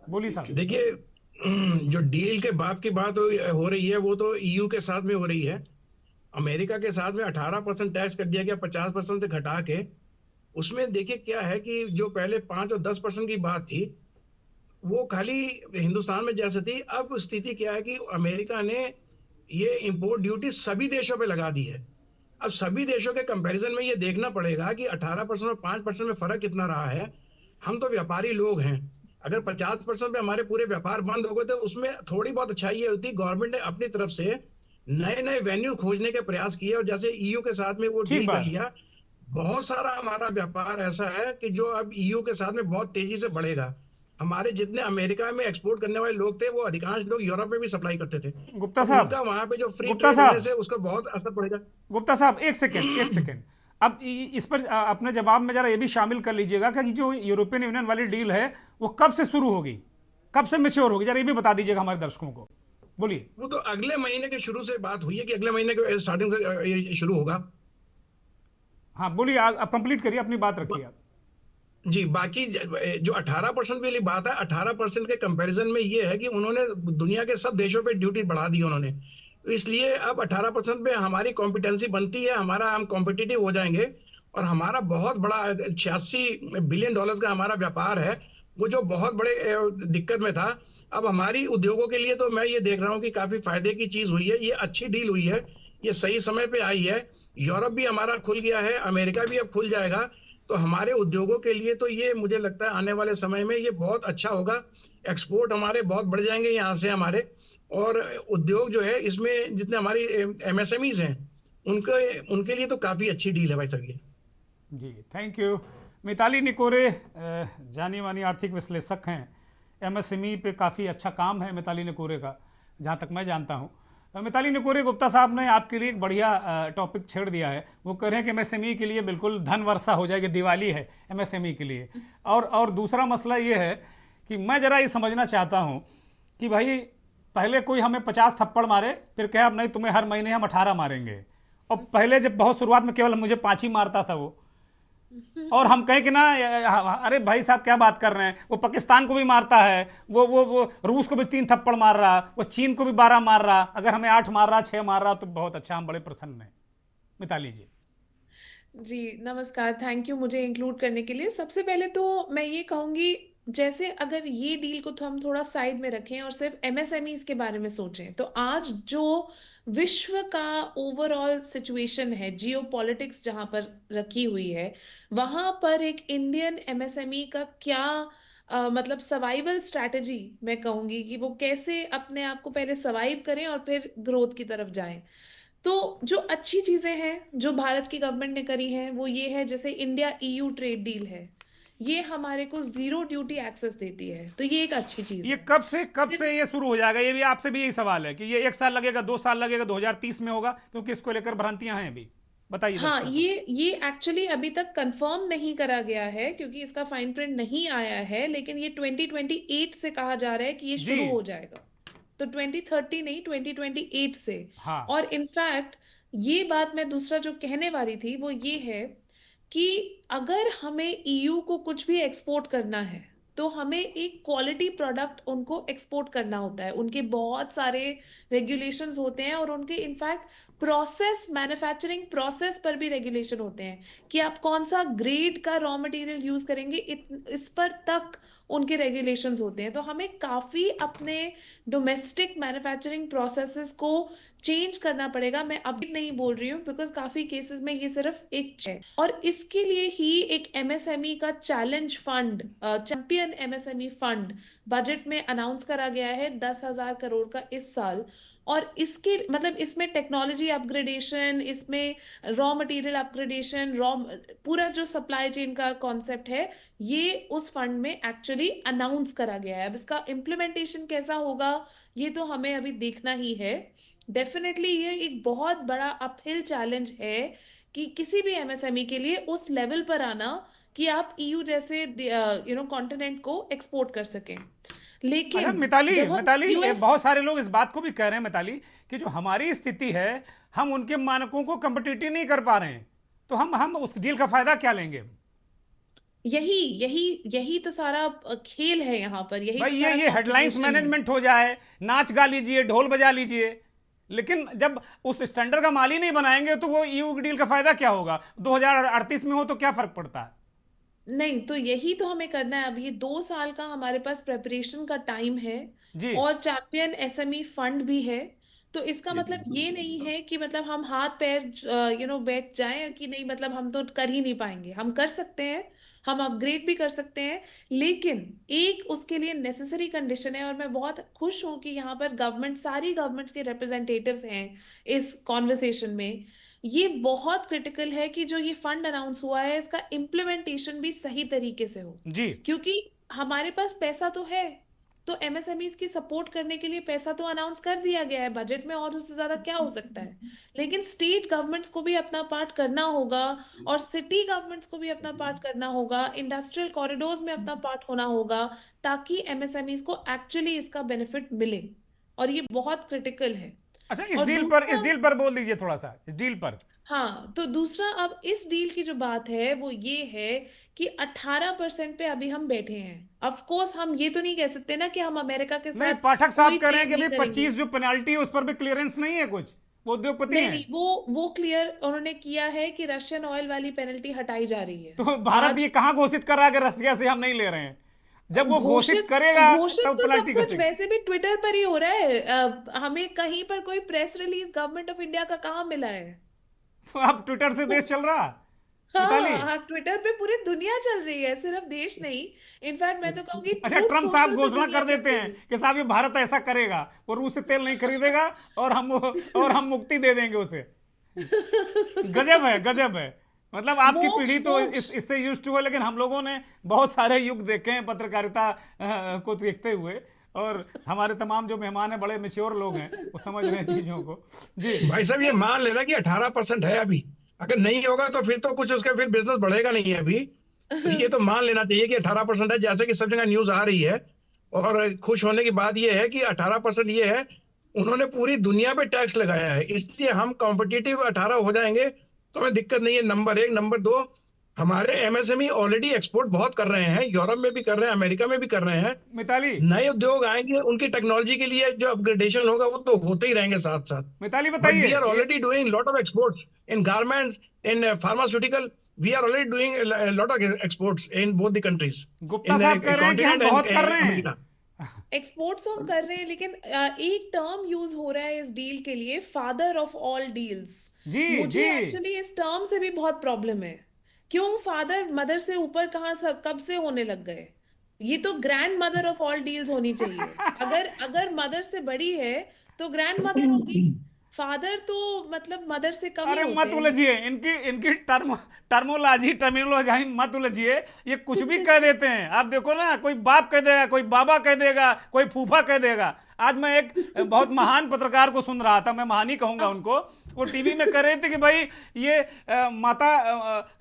बोलिए साहब। देखिए, जो डील के बाप की बात हो रही है वो तो EU के साथ में हो रही है। अमेरिका के साथ में 18% टैक्स कर दिया गया 50% से घटा के। उसमें देखिए क्या है कि जो पहले 5 और 10% की बात थी वो खाली हिंदुस्तान में जैसे थी, अब स्थिति क्या है कि अमेरिका ने ये इंपोर्ट ड्यूटी सभी देशों पे लगा दी है। अब सभी देशों के कंपैरिजन में ये देखना पड़ेगा कि 18% और 5% में फर्क कितना रहा है। हम तो व्यापारी लोग हैं, अगर 50% पे हमारे पूरे व्यापार बंद हो गए तो उसमें थोड़ी बहुत अच्छाई ये होती, गवर्नमेंट ने अपनी तरफ से नए नए वेन्यू खोजने के प्रयास किए और जैसे EU के साथ में वो ठीक डील कर बात है। लिया। बहुत सारा हमारा व्यापार ऐसा है कि जो अब EU के साथ में बहुत तेजी से बढ़ेगा। हमारे जितने अमेरिका में एक्सपोर्ट करने वाले लोग थे वो अधिकांश लोग यूरोप में भी सप्लाई करते थे। गुप्ता अब साहब, उनका वहां पे जो फ्री गुप्ता ट्रेड होने साहब, से उसका बहुत असर पड़ेगा। गुप्ता साहब एक सेकेंड, एक सेकेंड। अब इस पर अपने जवाब में जरा ये भी शामिल कर लीजिएगा कि जो यूरोपियन यूनियन वाली डील है वो कब से शुरू होगी, कब से मैच्योर होगी, जरा ये भी बता दीजिएगा हमारे दर्शकों को। बोलिए। वो तो अगले महीने के शुरू से बात हुई है कि अगले महीने के स्टार्टिंग से ये शुरू होगा। हाँ बोलिए, आप कंप्लीट करिए, अपनी बात रखिए आप। जी, बाकी जो 18% वाली बात है, 18% के कंपैरिजन में ये है कि उन्होंने दुनिया के सब देशों पे ड्यूटी बढ़ा दी उन्होंने, तो इसलिए अब 18% पे हमारी कॉम्पिटेंसी बनती है, हम कॉम्पिटिटिव हो जाएंगे। और हमारा बहुत बड़ा $86 बिलियन का हमारा व्यापार है, वो जो बहुत बड़े दिक्कत में था। अब हमारी उद्योगों के लिए तो मैं ये देख रहा हूँ कि काफी फायदे की चीज हुई है, ये अच्छी डील हुई है, ये सही समय पे आई है। यूरोप भी हमारा खुल गया है, अमेरिका भी अब खुल जाएगा, तो हमारे उद्योगों के लिए तो ये मुझे लगता है आने वाले समय में ये बहुत अच्छा होगा। एक्सपोर्ट हमारे बहुत बढ़ जाएंगे यहाँ से हमारे, और उद्योग जो है इसमें जितने हमारी MSMEs हैं उनके उनके लिए तो काफी अच्छी डील है भाई साहब ये। जी थैंक यू। मिताली निकोरे जानी मानी आर्थिक विश्लेषक हैं, MSME पे काफ़ी अच्छा काम है मिताली निकोरे का, जहाँ तक मैं जानता हूँ। मिताली निकोरे, गुप्ता साहब ने आपके लिए एक बढ़िया टॉपिक छेड़ दिया है। वो कह रहे हैं कि MSME के लिए बिल्कुल धन वर्षा हो जाएगी, दिवाली है MSME के लिए। और दूसरा मसला ये है कि मैं ज़रा ये समझना चाहता हूँ कि भाई पहले कोई हमें 50 थप्पड़ मारे, फिर कहे अब नहीं तुम्हें हर महीने हम 18 मारेंगे, और पहले जब बहुत शुरुआत में केवल मुझे 5 ही मारता था वो, और हम कहें कि ना अरे भाई साहब क्या बात कर रहे हैं, वो पाकिस्तान को भी मारता है, वो रूस को भी 3 थप्पड़ मार रहा, वो चीन को भी 12 मार रहा, अगर हमें 8 मार रहा, 6 मार रहा तो बहुत अच्छा, हम बड़े प्रसन्न हैं। मिताली जी। जी नमस्कार, थैंक यू मुझे इंक्लूड करने के लिए। सबसे पहले तो मैं ये कहूँगी जैसे अगर ये डील को तो हम थोड़ा साइड में रखें और सिर्फ एमएसएमईज के बारे में सोचें, तो आज जो विश्व का ओवरऑल सिचुएशन है, जियो पॉलिटिक्स जहां पर रखी हुई है, वहां पर एक इंडियन एमएसएमई का क्या मतलब सर्वाइवल स्ट्रैटेजी मैं कहूंगी कि वो कैसे अपने आप को पहले सर्वाइव करें और फिर ग्रोथ की तरफ जाएं। तो जो अच्छी चीजें हैं जो भारत की गवर्नमेंट ने करी हैं वो ये है, जैसे इंडिया ईयू ट्रेड डील है, ये हमारे को जीरो ड्यूटी एक्सेस देती है, तो ये एक अच्छी चीज ये है। कब से ये शुरू हो जाएगा? ये भी आपसे भी यही सवाल है कि ये 1 साल लगेगा, 2 साल लगेगा, 2030 में होगा? क्योंकि इसको लेकर भ्रांतियां हैं अभी, बताइए हाँ, दर्शकों को। ये एक्चुअली अभी तक कंफर्म नहीं करा गया है क्योंकि इसका फाइन प्रिंट नहीं आया है, लेकिन ये 2028 से कहा जा रहा है कि ये जी शुरू हो जाएगा। तो 2030 नहीं, 2028 से। हाँ। और इनफैक्ट ये बात मैं दूसरा जो कहने वाली थी वो ये है कि अगर हमें ईयू को कुछ भी एक्सपोर्ट करना है तो हमें एक क्वालिटी प्रोडक्ट उनको एक्सपोर्ट करना होता है। उनके बहुत सारे रेगुलेशंस होते हैं और उनके इनफैक्ट प्रोसेस, मैन्युफैक्चरिंग प्रोसेस पर भी रेगुलेशन होते हैं कि आप कौन सा ग्रेड का रॉ मटेरियल यूज करेंगे, इस पर तक उनके रेगुलेशंस होते हैं। तो हमें काफी अपने डोमेस्टिक मैन्युफैक्चरिंग प्रोसेसेस को चेंज करना पड़ेगा। मैं अभी नहीं बोल रही हूँ बिकॉज काफी केसेस में ये सिर्फ एक है, और इसके लिए ही एक एमएसएमई का challenge fund, champion MSME fund budget में अनाउंस करा गया है, 10,000 करोड़ का इस साल। और इसके मतलब इसमें टेक्नोलॉजी अपग्रेडेशन, इसमें रॉ मटेरियल अपग्रेडेशन, पूरा जो सप्लाई चेन का कॉन्सेप्ट है ये उस फंड में एक्चुअली अनाउंस करा गया है। अब इसका इम्प्लीमेंटेशन कैसा होगा ये तो हमें अभी देखना ही है। डेफिनेटली ये एक बहुत बड़ा अपहिल चैलेंज है कि किसी भी एमएसएमई के लिए उस लेवल पर आना कि आप ईयू जैसे कॉन्टिनेंट को एक्सपोर्ट कर सकें। अच्छा लेकिन मिताली, जब हम मिताली, यूएस, बहुत सारे लोग इस बात को भी कह रहे हैं मिताली कि जो हमारी स्थिति है हम उनके मानकों को कंपटीटिव नहीं कर पा रहे हैं, तो हम उस डील का फायदा क्या लेंगे? यही यही यही तो सारा खेल है यहाँ पर, यही भाई तो ये सारा ये हेडलाइंस कॉम्प्लिकेशन है। मैनेजमेंट हो जाए, नाच गा लीजिए, ढोल बजा लीजिए, लेकिन जब उस स्टैंडर्ड का माल ही नहीं बनाएंगे तो वो ईयू की डील का फायदा क्या होगा? 2038 में हो तो क्या फर्क पड़ता है? नहीं, तो यही तो हमें करना है। अब ये 2 साल का हमारे पास प्रेपरेशन का टाइम है जी और चैंपियन एसएमई फंड भी है। तो इसका ये मतलब बिल्कुल ये सही नहीं कहा। है कि मतलब हम हाथ पैर बैठ जाएं कि नहीं, मतलब हम तो कर ही नहीं पाएंगे। हम कर सकते हैं, हम अपग्रेड भी कर सकते हैं, लेकिन एक उसके लिए नेसेसरी कंडीशन है। और मैं बहुत खुश हूं कि यहाँ पर गवर्नमेंट, सारी गवर्नमेंट्स के रिप्रेजेंटेटिव्स हैं इस कॉन्वर्सेशन में। ये बहुत क्रिटिकल है कि जो ये फंड अनाउंस हुआ है इसका इम्प्लीमेंटेशन भी सही तरीके से हो, जी क्योंकि हमारे पास पैसा तो है। तो एमएसएमईज की सपोर्ट करने के लिए पैसा तो अनाउंस कर दिया गया है बजट में, और उससे ज्यादा क्या हो सकता है। लेकिन स्टेट गवर्नमेंट्स को भी अपना पार्ट करना होगा और सिटी गवर्नमेंट्स को भी अपना पार्ट करना होगा, इंडस्ट्रियल कॉरिडोर्स में अपना पार्ट होना होगा, ताकि एमएसएमईज को एक्चुअली इसका बेनिफिट मिले। और ये बहुत क्रिटिकल है। अच्छा, और इस दूसरा, डील पर बोल दीजिए थोड़ा सा, इस डील पर। हाँ, तो दूसरा अब इस डील की जो बात है वो ये है कि 18% पे अभी हम बैठे हैं। ऑफ कोर्स हम ये तो नहीं कह सकते ना कि हम अमेरिका के नहीं, साथ पाठक साहब कोई कह रहे हैं ट्रेड कि नहीं भाई करेंगे। 25 जो पेनाल्टी है उस पर भी क्लियरेंस नहीं है कुछ, वो उद्योगपति नहीं हैं। नहीं, वो क्लियर उन्होंने किया है कि रशियन ऑयल वाली पेनल्टी हटाई जा रही है। तो भारत आज ये कहाँ घोषित कर रहा है कि रसिया से हम नहीं ले रहे हैं? जब वो घोषित करेगा घोषित तब तो सब पेनाल्टी कुछ कसेगी। वैसे भी ट्विटर पर ही हो रहा है। हमें कहीं पर कोई press release government of India का कहाँ मिला है? तो अब ट्विटर से देश चल रहा मिताली। हाँ हाँ, ट्विटर पे पूरी दुनिया चल रही है, सिर्फ देश नहीं। इनफैक्ट मैं तो कहूंगी अच्छा, ट्रूथ ट्रम्प साहब सोशल पे घोषणा दुनिया कर चल देते रही हैं है। कि साहब ये भारत ऐसा करेगा, वो रूस से तेल नहीं खरीदेगा और हम मुक्ति दे देंगे उसे। गजब है, गजब है। मतलब आपकी मोक्ष पीढ़ी तो मोक्ष इससे यूज्ड टू है, लेकिन हम लोगों ने बहुत सारे युग देखे हैं पत्रकारिता को देखते हुए, और हमारे तमाम जो मेहमान हैं बड़े मेच्योर लोग हैं, वो समझ रहे हैं चीजों को। जी भाई साहब ये मान लेना कि 18% है अभी, अगर नहीं होगा तो फिर तो कुछ उसका फिर बिजनेस बढ़ेगा नहीं है अभी। तो ये तो मान लेना चाहिए कि 18% है, जैसे कि सब जगह न्यूज आ रही है। और खुश होने की बात ये है कि 18% ये है, उन्होंने पूरी दुनिया पे टैक्स लगाया है, इसलिए हम कॉम्पिटिटिव 18 हो जाएंगे तो हमें दिक्कत नहीं है। नंबर एक। नंबर दो, हमारे एमएसएमई ऑलरेडी एक्सपोर्ट बहुत कर रहे हैं, यूरोप में भी कर रहे हैं, अमेरिका में भी कर रहे हैं। मिताली, नए उद्योग आएंगे, उनकी टेक्नोलॉजी के लिए जो अपग्रेडेशन होगा वो तो होते ही रहेंगे साथ साथ। मिताली बट बताइए we are already doing lot of exports in garments, in pharmaceutical. we are already doing a lot of exports in both the countries. Gupta साहब कह रहे हैं कि हम बहुत कर रहे हैं। एक्सपोर्ट्स हम कर रहे हैं, लेकिन एक टर्म यूज हो रहा है इस डील के लिए, फादर ऑफ ऑल डील्स। मुझे एक्चुअली इस टर्म से भी बहुत प्रॉब्लम है। क्यों फादर मदर से ऊपर कहाँ कब से होने लग गए? ये तो grand mother of all deals होनी चाहिए। अगर मदर से बड़ी है तो ग्रैंड मदर होगी, फादर तो मतलब मदर से कम ही अरे होते मत हैं। उलझिए, इनकी टर्मिनोलॉजी मत उलझिए, ये कुछ भी कह देते हैं। आप देखो ना, कोई बाप कह देगा, कोई बाबा कह देगा, कोई फूफा कह देगा। आज मैं एक बहुत महान पत्रकार को सुन रहा था, मैं महान ही कहूंगा उनको, वो टीवी में कह रहे थे कि भाई ये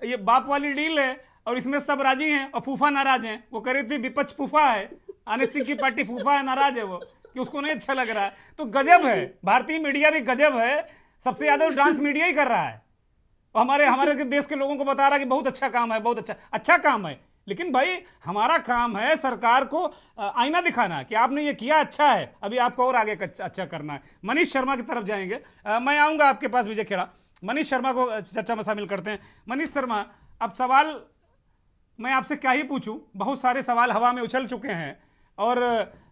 ये बाप वाली डील है और इसमें सब राजी हैं और फूफा नाराज हैं। वो कह रही थी विपक्ष फूफा है, आनंद सिंह की पार्टी फूफा है, नाराज है वो कि उसको नहीं अच्छा लग रहा है। तो गजब है, भारतीय मीडिया भी गजब है, सबसे ज्यादा डांस मीडिया ही कर रहा है और हमारे देश के लोगों को बता रहा है कि बहुत अच्छा काम है, बहुत अच्छा काम है। लेकिन भाई हमारा काम है सरकार को आईना दिखाना कि आपने ये किया अच्छा है, अभी आपको और आगे अच्छा करना है। मनीष शर्मा की तरफ जाएंगे, मैं आऊंगा आपके पास विजय खेड़ा। मनीष शर्मा को चर्चा में शामिल करते हैं। मनीष शर्मा, अब सवाल मैं आपसे क्या ही पूछूं, बहुत सारे सवाल हवा में उछल चुके हैं और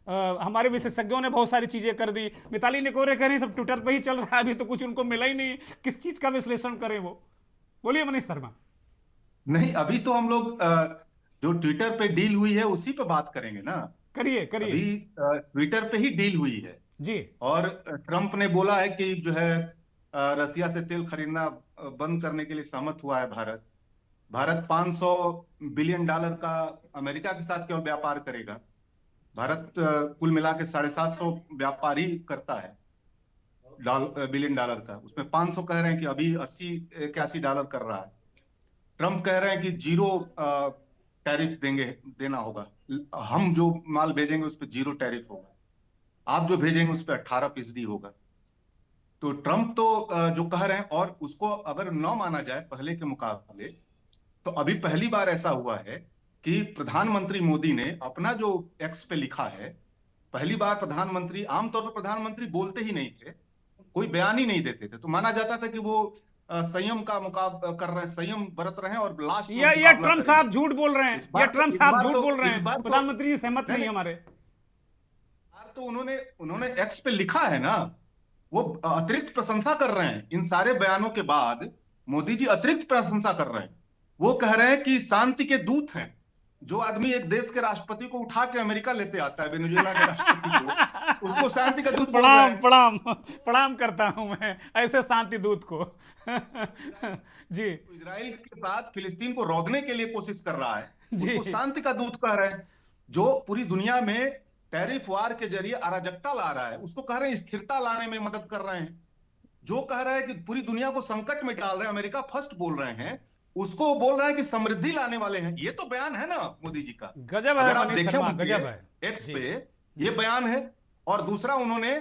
हमारे विशेषज्ञों ने बहुत सारी चीजें कर दी। मिताली निकोरे कह रही सब ट्विटर पे ही चल रहा है, अभी तो कुछ उनको मिला ही नहीं, किस चीज का विश्लेषण करें वो? बोलिए मनीष शर्मा। नहीं, अभी तो हम लोग जो ट्विटर पे डील हुई है उसी पे बात करेंगे ना। करिए। अभी ट्विटर पे ही डील हुई है जी, और ट्रंप ने बोला है कि जो है रसिया से तेल खरीदना बंद करने के लिए सहमत हुआ है भारत 500 बिलियन डॉलर का अमेरिका के साथ केवल व्यापार करेगा। भारत कुल मिला के 750 व्यापार ही करता है बिलियन डॉलर का, उसमें 500 कह रहे हैं कि अभी 80-81 डॉलर कर रहा है। ट्रंप कह रहे हैं कि 0 टैरिफ देना होगा, हम जो माल भेजेंगे उस पर 0 टैरिफ होगा, आप जो भेजेंगे उस पर 18% होगा। तो ट्रंप तो जो कह रहे हैं, और उसको अगर न माना जाए पहले के मुकाबले, तो अभी पहली बार ऐसा हुआ है कि प्रधानमंत्री मोदी ने अपना जो एक्स पे लिखा है, पहली बार प्रधानमंत्री, आमतौर पर प्रधानमंत्री बोलते ही नहीं थे, कोई बयान ही नहीं देते थे, तो माना जाता था कि वो संयम का मुकाबला कर रहे हैं, संयम बरत रहे हैं और लास्ट ये ट्रंप साहब झूठ बोल रहे हैं, ये ट्रंप साहब झूठ बोल रहे हैं, प्रधानमंत्री जी सहमत नहीं हमारे। तो उन्होंने एक्स पे लिखा है ना, वो अतिरिक्त प्रशंसा कर रहे हैं। इन सारे बयानों के बाद मोदी जी अतिरिक्त प्रशंसा कर रहे हैं। वो कह रहे हैं कि शांति के दूत हैं। जो आदमी एक देश के राष्ट्रपति को उठा के अमेरिका लेते आता है, वेनेजुएला के राष्ट्रपति को, उसको शांति का दूत प्रणाम करता हूं मैं ऐसे शांति दूत को। जी, इजराइल के साथ फिलिस्तीन को रौंदने के लिए कोशिश कर रहा है, उसको शांति का दूत कह रहे हैं। जो पूरी दुनिया में टैरिफ वार के जरिए अराजकता ला रहा है, उसको कह रहे हैं स्थिरता लाने में मदद कर रहे हैं। जो कह रहा है कि पूरी दुनिया को संकट में डाल रहे हैं, अमेरिका फर्स्ट बोल रहे हैं, उसको बोल रहे हैं कि समृद्धि लाने वाले हैं। ये तो बयान है ना मोदी जी का, गजब है मनीष शर्मा, गजब है। एक्स पे ये बयान है। और दूसरा, उन्होंने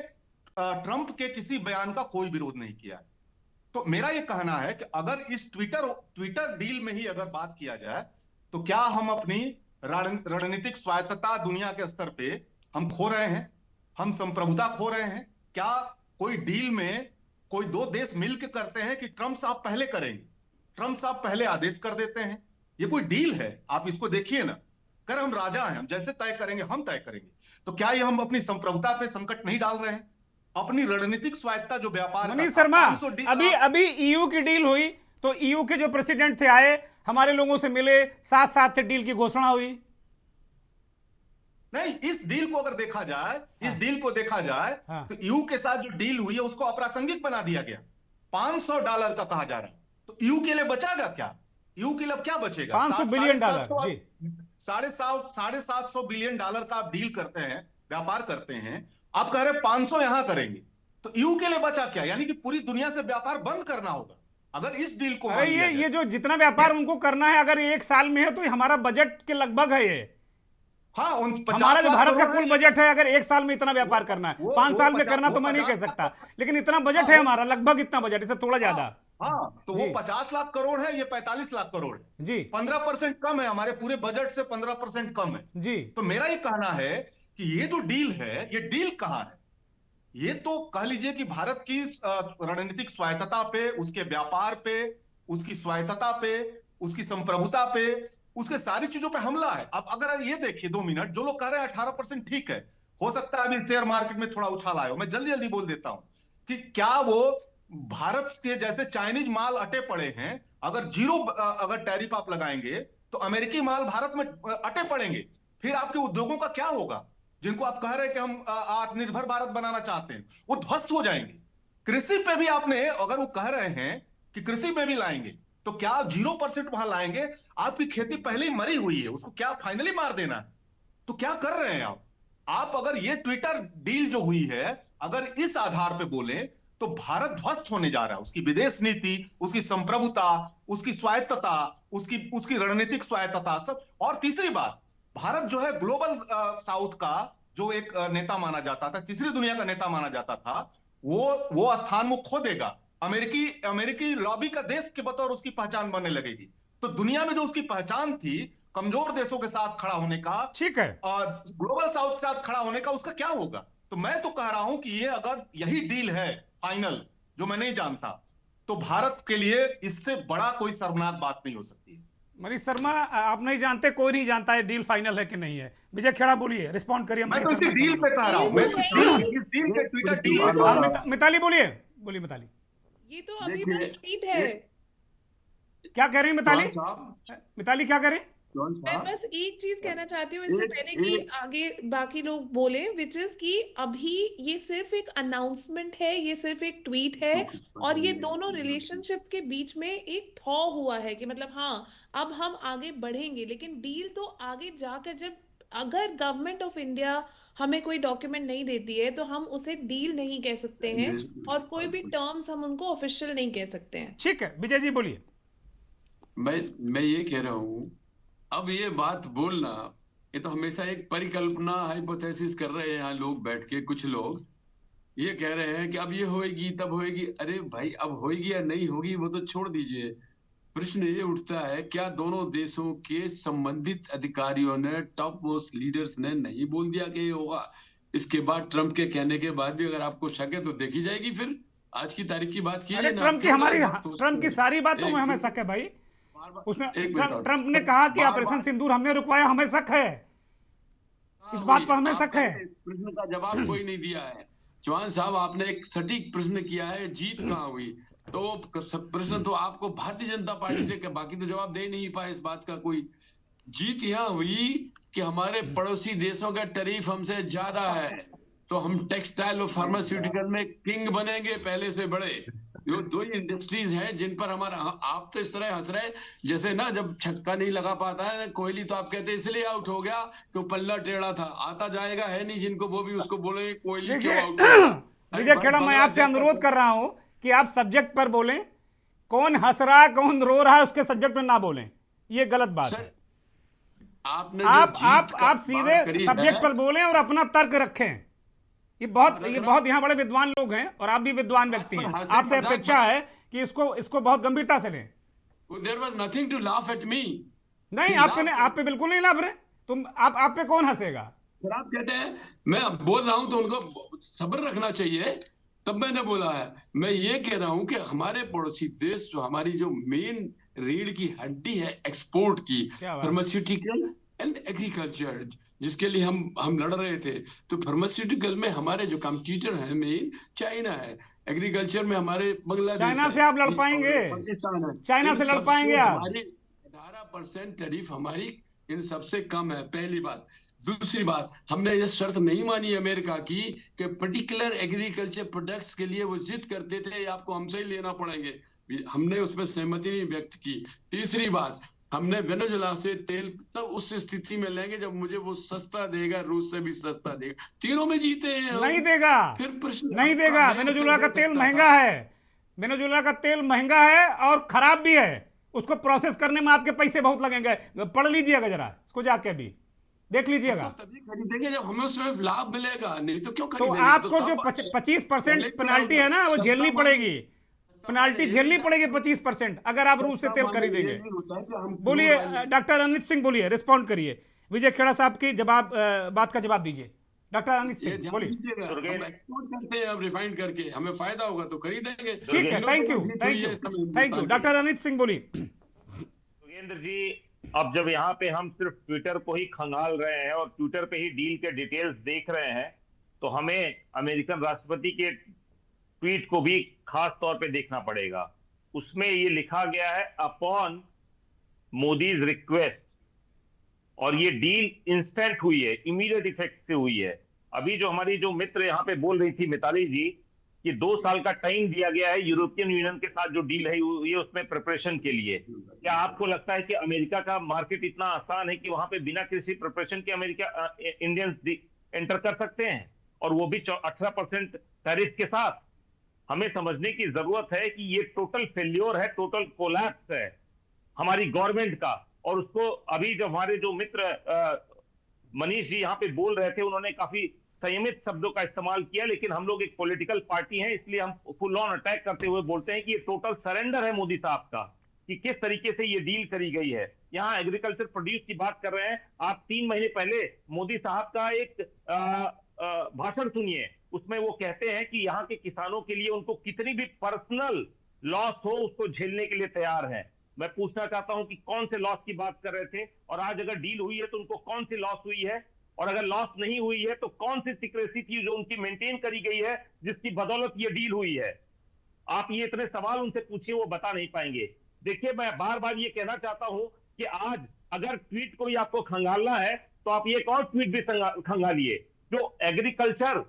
ट्रंप के किसी बयान का कोई विरोध नहीं किया। तो मेरा ये कहना है कि अगर इस ट्विटर डील में ही अगर बात किया जाए, तो क्या हम अपनी रणनीतिक स्वायत्तता दुनिया के स्तर पे हम खो रहे हैं, हम संप्रभुता खो रहे हैं? क्या कोई डील में कोई 2 देश मिलकर करते हैं कि ट्रंप साहब पहले करेंगे, ट्रंप साहब पहले आदेश कर देते हैं? ये कोई डील है? आप इसको देखिए ना, कर हम राजा हैं, हम जैसे तय करेंगे हम तय करेंगे। तो क्या ये हम अपनी संप्रभुता पे संकट नहीं डाल रहे हैं? अपनी रणनीतिक स्वायत्तता जो व्यापार, मनीष शर्मा, अभी ईयू की डील हुई तो ईयू के जो प्रेसिडेंट थे आए, हमारे लोगों से मिले, साथ थे, डील की घोषणा हुई। नहीं, इस डील को अगर देखा जाए, इस डील को देखा जाए, तो ईयू के साथ जो डील हुई है उसको अप्रासंगिक बना दिया गया। $500 का कहा जा रहा है, तो ईयू के लिए बचाएगा क्या? ईयू के लिए क्या बचेगा? 500 बिलियन डॉलर जी, 750 बिलियन डॉलर का आप डील करते हैं, व्यापार करते हैं, आप कह रहे 500 यहां करेंगे, तो ईयू के लिए बचा क्या? यानी कि पूरी दुनिया से व्यापार बंद करना होगा अगर इस डील को। अरे ये जो जितना व्यापार उनको करना है, अगर 1 साल में है तो हमारा बजट के लगभग है ये। हाँ, हमारा जो भारत का कुल बजट है, अगर 1 साल में इतना व्यापार करना है, 5 साल में करना तो मैं नहीं कह सकता, लेकिन इतना बजट है हमारा, लगभग इतना बजट, इससे थोड़ा ज्यादा। हाँ, तो वो 50 लाख करोड़ है, ये 45 लाख करोड़ है जी, 15% कम है, हमारे पूरे बजट से 15% कम है जी। तो मेरा ये कहना है कि ये जो डील है, ये डील कहाँ है? ये तो कह लीजिए कि भारत की रणनीतिक स्वायत्तता पे, उसके व्यापार पे, उसकी स्वायत्तता पे, उसकी संप्रभुता पे, उसके सारी चीजों पे हमला है। अब अगर ये देखिए 2 मिनट, जो लोग कह रहे हैं 18% ठीक है, हो सकता है अभी शेयर मार्केट में थोड़ा उछाल आया हो, मैं जल्दी जल्दी बोल देता हूं कि क्या वो भारत के जैसे चाइनीज माल अटे पड़े हैं, अगर जीरो अगर टैरिफ आप लगाएंगे तो अमेरिकी माल भारत में अटे पड़ेंगे, फिर आपके उद्योगों का क्या होगा, जिनको आप कह रहे हैं कि हम आत्मनिर्भर भारत बनाना चाहते हैं, वो ध्वस्त हो जाएंगे। कृषि पे भी आपने, अगर वो कह रहे हैं कि कृषि पे भी लाएंगे, तो क्या 0% वहां लाएंगे? आपकी खेती पहले ही मरी हुई है, उसको क्या फाइनली मार देना है? तो क्या कर रहे हैं आप अगर ये ट्विटर डील जो हुई है, अगर इस आधार पे बोले तो भारत ध्वस्त होने जा रहा है। उसकी विदेश नीति, उसकी संप्रभुता, उसकी स्वायत्तता, उसकी उसकी रणनीतिक स्वायत्तता सब। और तीसरी बात, भारत जो है ग्लोबल साउथ का जो एक नेता माना जाता था, तीसरी दुनिया का नेता माना जाता था, वो स्थान वो खो देगा। अमेरिकी लॉबी का देश के बतौर उसकी पहचान बनने लगेगी। तो दुनिया में जो उसकी पहचान थी कमजोर देशों के साथ खड़ा होने का, ठीक है, और ग्लोबल साउथ के साथ खड़ा होने का, उसका क्या होगा? तो मैं तो कह रहा हूं कि ये अगर यही डील है फाइनल, जो मैं नहीं जानता, तो भारत के लिए इससे बड़ा कोई शर्मनाक बात नहीं हो सकती। मनीष शर्मा, आप नहीं जानते, कोई नहीं जानता है डील फाइनल है कि नहीं है। विजय खेड़ा बोलिए, रिस्पॉन्ड करिए। मैं तो इसी डील पे कह रहा हूं, मैं इस डील के ट्विटर डील पे कह रहा हूं। मिताली बोलिए, बोलिए मिताली। ये तो अभी बस ट्वीट है। क्या कह रही है मिताली? मिताली क्या कह रही? मैं बस एक चीज कहना चाहती हूँ इससे पहले कि आगे बाकी लोग बोले, विच इज कि अभी ये सिर्फ एक अनाउंसमेंट है, ये सिर्फ एक ट्वीट है, और ये दोनों रिलेशनशिप्स के बीच में एक थॉ हुआ है कि मतलब हाँ अब हम आगे बढ़ेंगे, लेकिन डील तो आगे जाकर, जब अगर गवर्नमेंट ऑफ इंडिया हमें कोई डॉक्यूमेंट नहीं देती है तो हम उसे डील नहीं कह सकते हैं, और कोई भी टर्म्स हम उनको ऑफिशियल नहीं कह सकते हैं। ठीक है, विजय जी बोलिए। मैं ये कह रहा हूं, अब ये बात बोलना, ये तो हमेशा एक परिकल्पना, हाइपोथेसिस कर रहे हैं यहाँ लोग बैठ के। कुछ लोग ये कह रहे हैं कि अब ये होएगी तब होएगी। अरे भाई, अब होएगी या नहीं होगी वो तो छोड़ दीजिए। प्रश्न ये उठता है, क्या दोनों देशों के संबंधित अधिकारियों ने, टॉप मोस्ट लीडर्स ने नहीं बोल दिया कि ये होगा? इसके बाद ट्रंप के कहने के बाद भी अगर आपको शक है तो देखी जाएगी। फिर आज की तारीख की बात की। अरे ट्रंप की सारी बातों में हमें शक है भाई। उसने ट्रंप ने कहा कि ऑपरेशन सिंदूर हमने रुकवाया, हमें शक है, इस बात पर हमें शक है। प्रश्न का जवाब कोई नहीं दिया है। चौहान साहब, आपने एक सटीक प्रश्न किया है, जीत कहाँ हुई? तो प्रश्न तो आपको भारतीय जनता पार्टी से, बाकी तो जवाब दे नहीं पाए इस बात का कोई। जीत यहाँ हुई कि हमारे पड़ोसी देशों का टैरिफ हमसे ज्यादा है, तो हम टेक्सटाइल और फार्मास्यूटिकल में किंग बनेंगे, पहले से बड़े। जो दो इंडस्ट्रीज हैं जिन पर हमारा, आप तो इस तरह हंस रहे जैसे ना जब छक्का नहीं लगा पाता है कोहली, तो आप कहते हैं इसलिए आउट हो गया तो पल्ला टेढ़ा था। आता जाएगा है नहीं जिनको, वो भी उसको बोलेंगे कोहली क्यों आउट हुआ। विजय खेड़ा, मैं आपसे अनुरोध कर रहा हूं कि आप सब्जेक्ट पर बोलें। कौन हंस रहा है, कौन रो रहा है, उसके सब्जेक्ट में ना बोलें, ये गलत बात है। आप सीधे सब्जेक्ट पर बोलें और अपना तर्क रखें। ये बहुत यहाँ बड़े विद्वान लोग हैं और आप भी विद्वान व्यक्ति हैं, आपसे अपेक्षा है कि इसको बहुत गंभीरता से लें। There was nothing to laugh at me. नहीं, आप पे बिल्कुल नहीं लाभ रहे तुम। आप पे कौन हंसेगा? आप कहते हैं मैं बोल रहा हूं तो उनको सब्र रखना चाहिए, तब मैंने बोला है। मैं ये कह रहा हूं कि हमारे पड़ोसी देश, जो हमारी जो मेन रीढ़ की हड्डी है एक्सपोर्ट की, फार्मास्यूटिकल एंड एग्रीकल्चर, जिसके लिए हम लड़ रहे थे, तो फार्मास्यूटिकल में हमारे जो कॉम्पिटिटर हैं मेन चाइना है, एग्रीकल्चर में हमारे बांग्लादेश। चाइना से आप लड़ पाएंगे? चाइना से लड़ पाएंगे आप? 18% टैरिफ हमारी इन सबसे कम है, पहली बात। दूसरी बात, हमने ये शर्त नहीं मानी अमेरिका की कि पर्टिकुलर एग्रीकल्चर प्रोडक्ट्स के लिए वो जिद करते थे आपको हमसे ही लेना पड़ेंगे, हमने उसमें सहमति नहीं व्यक्त की। तीसरी बात, हमने वेनेजुएला से तेल तब उस स्थिति में लेंगे जब मुझे वो सस्ता देगा, रूस से भी सस्ता देगा। तीनों में जीते हैं। नहीं देगा, फिर प्रश्न नहीं देगा। वेनेजुएला का तेल महंगा है, वेनेजुएला का तेल महंगा है और खराब भी है। उसको प्रोसेस करने में आपके पैसे बहुत लगेंगे। पढ़ लीजिएगा जरा इसको, जाके भी देख लीजिएगा। तो तभी खरीदेंगे जब हमें उसमें लाभ मिलेगा, नहीं तो क्यों खरीदेंगे? तो आपको जो 25% पेनाल्टी है ना, वो झेलनी पड़ेगी। पेनाल्टी झेलनी पड़ेगी 25% अगर आप रूस से तेल खरीदेंगे। बोलिए डॉक्टर अनित सिंह, बोलिए, रिस्पॉन्ड करिए विजय खेड़ा साहब की बात का जवाब दीजिए। डॉक्टर अनित सिंह बोलिए। एक्सपोर्ट करते हैं अब रिफाइंड करके, हमें फायदा होगा तो खरीदेंगे। ठीक है, thank you. Doctor Anit Singh बोलिए। जितेंद्र जी, अब जब यहाँ पे हम सिर्फ ट्विटर को ही खंगाल रहे हैं और ट्विटर पे ही डील के डिटेल्स देख रहे हैं, तो हमें अमेरिकन राष्ट्रपति के ट्वीट को भी खास तौर पे देखना पड़ेगा। उसमें ये लिखा गया है अपॉन मोदीज रिक्वेस्ट, और ये डील इंस्टेंट हुई है, इमीडिएट इफेक्ट से हुई है। अभी जो हमारी जो मित्र यहाँ पे बोल रही थी मिताली जी कि 2 साल का टाइम दिया गया है यूरोपियन यूनियन के साथ जो डील है ये उसमें प्रिपरेशन के लिए। क्या आपको लगता है कि अमेरिका का मार्केट इतना आसान है कि वहां पे बिना किसी प्रिपरेशन के अमेरिका इंडियंस एंटर कर सकते हैं, और वो भी 18% टैरिफ के साथ? हमें समझने की जरूरत है कि ये टोटल फेल्योर है, टोटल कोलैप्स है हमारी गवर्नमेंट का। और उसको अभी जो हमारे जो मित्र मनीष जी यहाँ पे बोल रहे थे, उन्होंने काफी संयमित शब्दों का इस्तेमाल किया, लेकिन हम लोग एक पॉलिटिकल पार्टी हैं, इसलिए हम फुल ऑन अटैक करते हुए बोलते हैं कि ये टोटल सरेंडर है मोदी साहब का, कि किस तरीके से ये डील करी गई है। यहाँ एग्रीकल्चर प्रोड्यूस की बात कर रहे हैं आप। 3 महीने पहले मोदी साहब का एक भाषण सुनिए, उसमें वो कहते हैं कि यहाँ के किसानों के लिए उनको कितनी भी पर्सनल लॉस हो उसको झेलने के लिए तैयार है। मैं पूछना चाहता हूं कि कौन से लॉस की बात कर रहे थे, और आज अगर डील हुई है तो उनको कौन सी लॉस हुई है, और अगर लॉस नहीं हुई है तो कौन सी सीक्रेसी थी जो उनकी मेंटेन करी गई है जिसकी बदौलत ये डील हुई है। आप ये इतने सवाल उनसे पूछिए, वो बता नहीं पाएंगे। देखिए, मैं बार बार ये कहना चाहता हूं कि आज अगर ट्वीट को ही आपको खंगालना है तो आप एक और ट्वीट भी खंगालिए। जो एग्रीकल्चर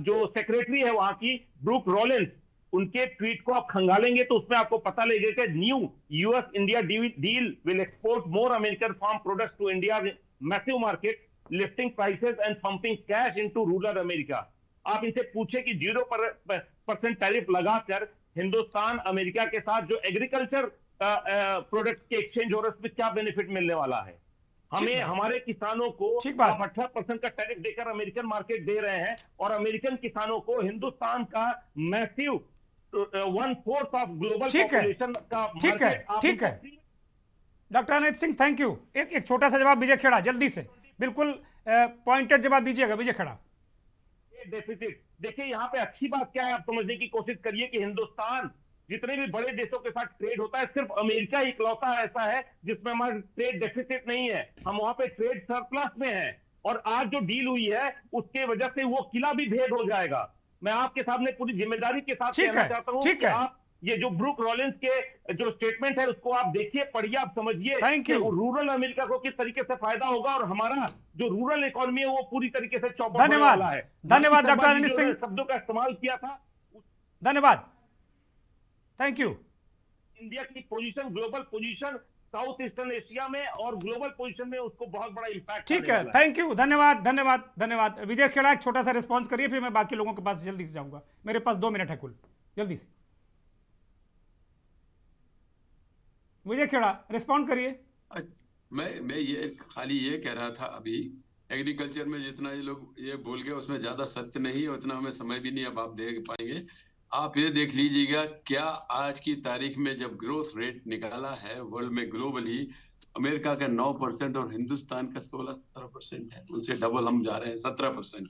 जो सेक्रेटरी है वहां की, ब्रूक रॉलिंस, उनके ट्वीट को आप खंगालेंगे तो उसमें आपको पता लगेगा कि new US India deal will export more American farm products to India massive market, lifting prices and pumping cash into rural America. आप इनसे पूछे कि 0% टैरिफ लगाकर हिंदुस्तान अमेरिका के साथ जो एग्रीकल्चर प्रोडक्ट के एक्सचेंज हो रहा है उसमें क्या बेनिफिट मिलने वाला है हमें। हमारे किसानों को आप 18% का टैरिफ देकर अमेरिकन मार्केट दे रहे हैं, और अमेरिकन किसानों को हिंदुस्तान का मैसिव 1/4 ऑफ ग्लोबल पॉपुलेशन का मार्केट। ठीक है doctor Anit Singh, thank you. एक छोटा सा जवाब विजय खेड़ा, जल्दी से, बिल्कुल पॉइंटेड जवाब दीजिएगा विजय खेड़ा। डेफिसिट देखिए, यहाँ पे अच्छी बात क्या है आप समझने की कोशिश करिए कि हिंदुस्तान जितने भी बड़े देशों के साथ ट्रेड होता है, सिर्फ अमेरिका ही इकलौता ऐसा है जिसमें हमारा ट्रेड डेफिसिट नहीं है, हम वहां पे ट्रेड सरप्लस में हैं। और आज जो डील हुई है उसके वजह से वो किला भी भेद हो जाएगा। मैं आपके सामने पूरी जिम्मेदारी के साथ कहना चाहता हूं कि आप ये जो ब्रूक रॉलिंस के जो स्टेटमेंट है उसको आप देखिए, पढ़िए, आप समझिए कि रूरल अमेरिका को किस तरीके से फायदा होगा, और हमारा जो रूरल इकोनॉमी है वो पूरी तरीके से चौपट होने वाला है। धन्यवाद डॉक्टर अनित सिंह, शब्दों का इस्तेमाल किया था। धन्यवाद, थैंक यू। इंडिया की position, global position south eastern Asia में और ग्लोबल पोजीशन में उसको बहुत बड़ा इंपैक्ट। ठीक है, थैंक यू, धन्यवाद धन्यवाद धन्यवाद। विजय खेड़ा एक छोटा सा रिस्पॉन्स करिए, फिर मैं बाकी लोगों के पास जल्दी से जाऊंगा, मेरे पास 2 मिनट है कुल, जल्दी से। विजय खेड़ा रिस्पॉन्ड करिए। मैं ये खाली ये कह रहा था, अभी एग्रीकल्चर में जितना ये लोग ये बोल गए उसमें ज्यादा सत्य नहीं है, उतना हमें समय भी नहीं अब आप देख पाएंगे। आप ये देख लीजिएगा, क्या आज की तारीख में जब ग्रोथ रेट निकाला है वर्ल्ड में ग्लोबली, अमेरिका का 9% और हिंदुस्तान का 16-17% है, उनसे डबल हम जा रहे हैं 17%।